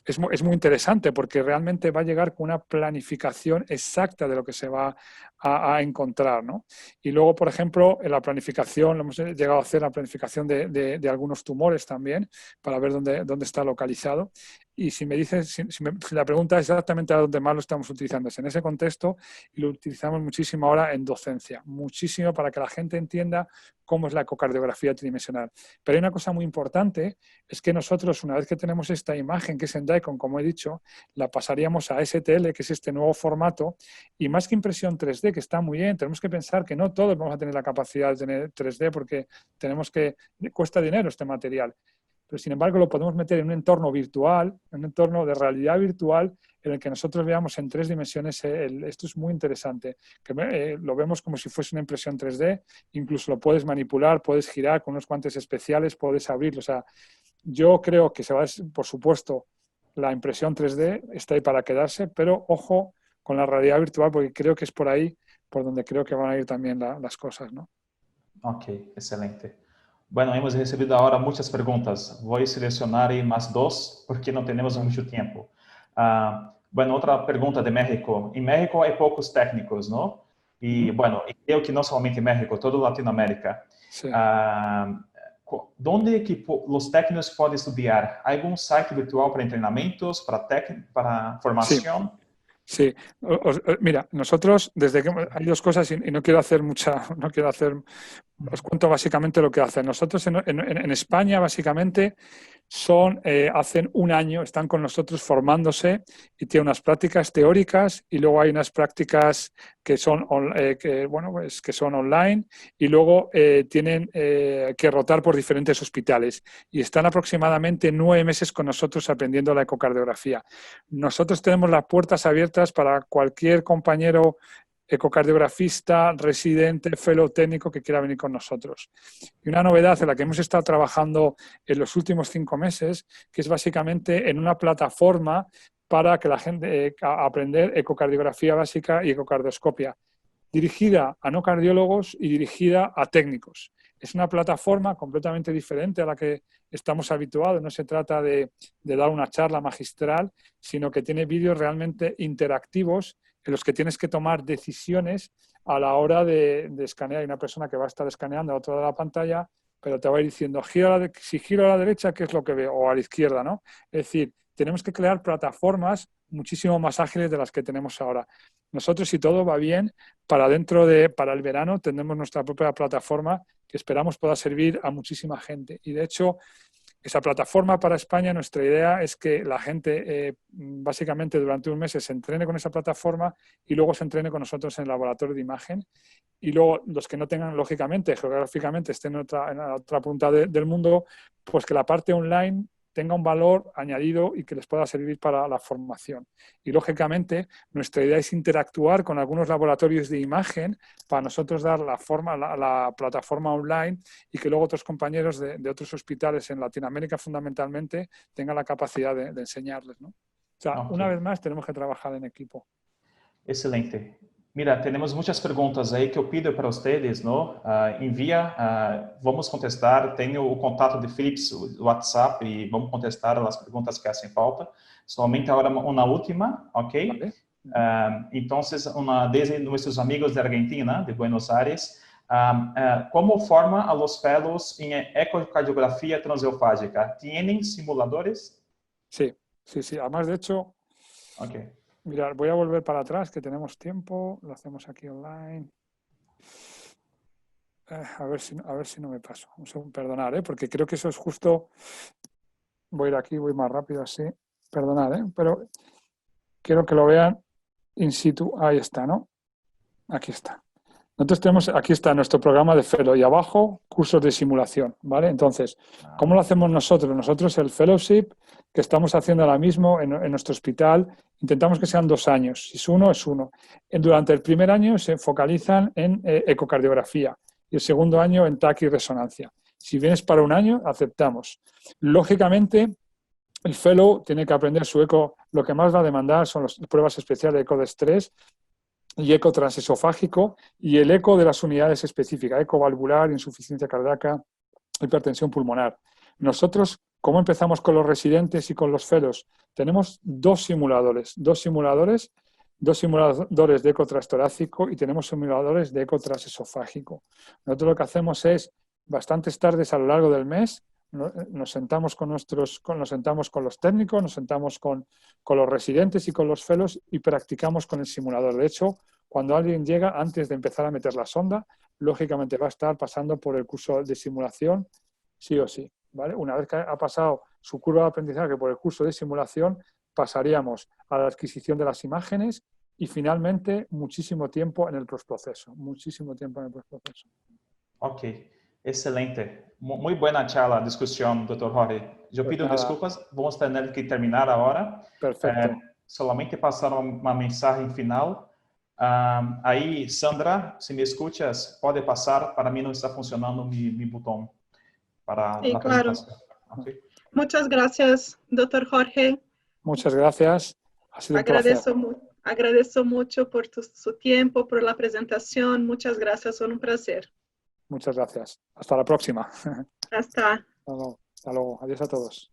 es muy interesante porque realmente va a llegar con una planificación exacta de lo que se va a encontrar, ¿no? Y luego, por ejemplo, en la planificación, hemos llegado a hacer la planificación de algunos tumores también para ver dónde está localizado. Y si me dices, si la pregunta es exactamente a dónde más lo estamos utilizando, es en ese contexto, y lo utilizamos muchísimo ahora en docencia, muchísimo para que la gente entienda cómo es la ecocardiografía tridimensional. Pero hay una cosa muy importante, es que nosotros, una vez que tenemos esta imagen, que es en DICOM, como he dicho, la pasaríamos a STL, que es este nuevo formato, y más que impresión 3D, que está muy bien, tenemos que pensar que no todos vamos a tener la capacidad de tener 3D porque cuesta dinero este material. Pero sin embargo lo podemos meter en un entorno virtual, en un entorno de realidad virtual en el que nosotros veamos en 3 dimensiones. Esto es muy interesante, que lo vemos como si fuese una impresión 3D, incluso lo puedes manipular, puedes girar con unos guantes especiales, puedes abrirlo. O sea, yo creo que por supuesto, la impresión 3D está ahí para quedarse, pero ojo con la realidad virtual porque creo que es por ahí por donde creo que van a ir también las cosas, ¿no? Ok, excelente. Bueno, hemos recebido ahora muchas preguntas. Voy a seleccionar ahí más 2 porque no tenemos mucho tiempo. Bueno, otra pregunta de México. En México hay pocos técnicos, ¿no? Y bueno, creo que no solamente en México, toda Latinoamérica. Sí. ¿Dónde que los técnicos pueden estudiar? ¿Hay algún site virtual para entrenamientos, para formación? Sí. Sí, mira, nosotros desde que hay dos cosas y no quiero hacer os cuento básicamente lo que hacen. Nosotros en España básicamente hacen un año, están con nosotros formándose y tienen unas prácticas teóricas y luego hay unas prácticas que son online y luego tienen que rotar por diferentes hospitales y están aproximadamente 9 meses con nosotros aprendiendo la ecocardiografía. Nosotros tenemos las puertas abiertas para cualquier compañero ecocardiografista, residente, fellow técnico que quiera venir con nosotros. Y una novedad en la que hemos estado trabajando en los últimos 5 meses, que es básicamente en una plataforma para que la gente aprender ecocardiografía básica y ecocardioscopia, dirigida a no cardiólogos y dirigida a técnicos. Es una plataforma completamente diferente a la que estamos habituados. No se trata de dar una charla magistral, sino que tiene vídeos realmente interactivos en los que tienes que tomar decisiones a la hora de escanear. Hay una persona que va a estar escaneando a otro lado de la pantalla, pero te va a ir diciendo, si giro a la derecha, ¿qué es lo que veo? O a la izquierda, ¿no? Es decir, tenemos que crear plataformas muchísimo más ágiles de las que tenemos ahora. Nosotros, si todo va bien, para el verano tendremos nuestra propia plataforma que esperamos pueda servir a muchísima gente. Y de hecho, esa plataforma para España, nuestra idea es que la gente básicamente durante un mes se entrene con esa plataforma y luego se entrene con nosotros en el laboratorio de imagen. Y luego los que no tengan, lógicamente, geográficamente estén en la otra punta del mundo, pues que la parte online tenga un valor añadido y que les pueda servir para la formación. Y, lógicamente, nuestra idea es interactuar con algunos laboratorios de imagen para nosotros dar la plataforma online y que luego otros compañeros de otros hospitales en Latinoamérica, fundamentalmente, tengan la capacidad de enseñarles, ¿no? O sea, una vez más, tenemos que trabajar en equipo. Excelente. Mira, tenemos muchas preguntas ahí que eu pido para ustedes, ¿no? Vamos contestar, tenho o contato de Philips, o WhatsApp, e vamos contestar as perguntas que hacen falta. Solamente ahora una última, ¿ok? Vale. Entonces, desde nuestros amigos de Argentina, de Buenos Aires, ¿cómo forma a los fellows en ecocardiografía transeofágica? ¿Tienen simuladores? Sí. Además, de hecho, Okay. Mirad, voy a volver para atrás, que tenemos tiempo. Lo hacemos aquí online. A ver si no me paso. Un segundo, perdonad, porque creo que eso es justo... Voy a ir aquí, voy más rápido así. Perdonad, pero quiero que lo vean in situ. Ahí está, ¿no? Aquí está. Nosotros aquí está nuestro programa de fellow y abajo cursos de simulación, ¿vale? Entonces, ¿cómo lo hacemos nosotros? Nosotros el fellowship que estamos haciendo ahora mismo en nuestro hospital, intentamos que sean 2 años. Si es uno, es uno. Durante el primer año se focalizan en ecocardiografía y el segundo año en TAC y resonancia. Si vienes para 1 año, aceptamos. Lógicamente, el fellow tiene que aprender su eco. Lo que más va a demandar son las pruebas especiales de eco de estrés y eco transesofágico y el eco de las unidades específicas, eco valvular, insuficiencia cardíaca, hipertensión pulmonar. Nosotros, ¿cómo empezamos con los residentes y con los fellows? Tenemos dos simuladores de eco transtorácico y tenemos simuladores de eco transesofágico. Nosotros lo que hacemos es, bastantes tardes a lo largo del mes, nos sentamos con los técnicos, nos sentamos con los residentes y con los fellows y practicamos con el simulador. De hecho, cuando alguien llega, antes de empezar a meter la sonda, lógicamente va a estar pasando por el curso de simulación sí o sí, ¿vale? Una vez que ha pasado su curva de aprendizaje por el curso de simulación, pasaríamos a la adquisición de las imágenes y finalmente muchísimo tiempo en el postproceso. Ok, excelente. Muy buena charla, discusión, doctor Jorge. Yo pido disculpas, vamos a tener que terminar ahora. Perfecto. Solamente pasar una mensaje final. Ahí, Sandra, si me escuchas, puede pasar. Para mí no está funcionando mi botón para sí, la claro. presentación. Okay. Muchas gracias, doctor Jorge. Muchas gracias. Ha sido un placer. Agradezco mucho por su tiempo, por la presentación. Muchas gracias, fue un placer. Muchas gracias. Hasta la próxima. Hasta. Hasta luego. Adiós a todos.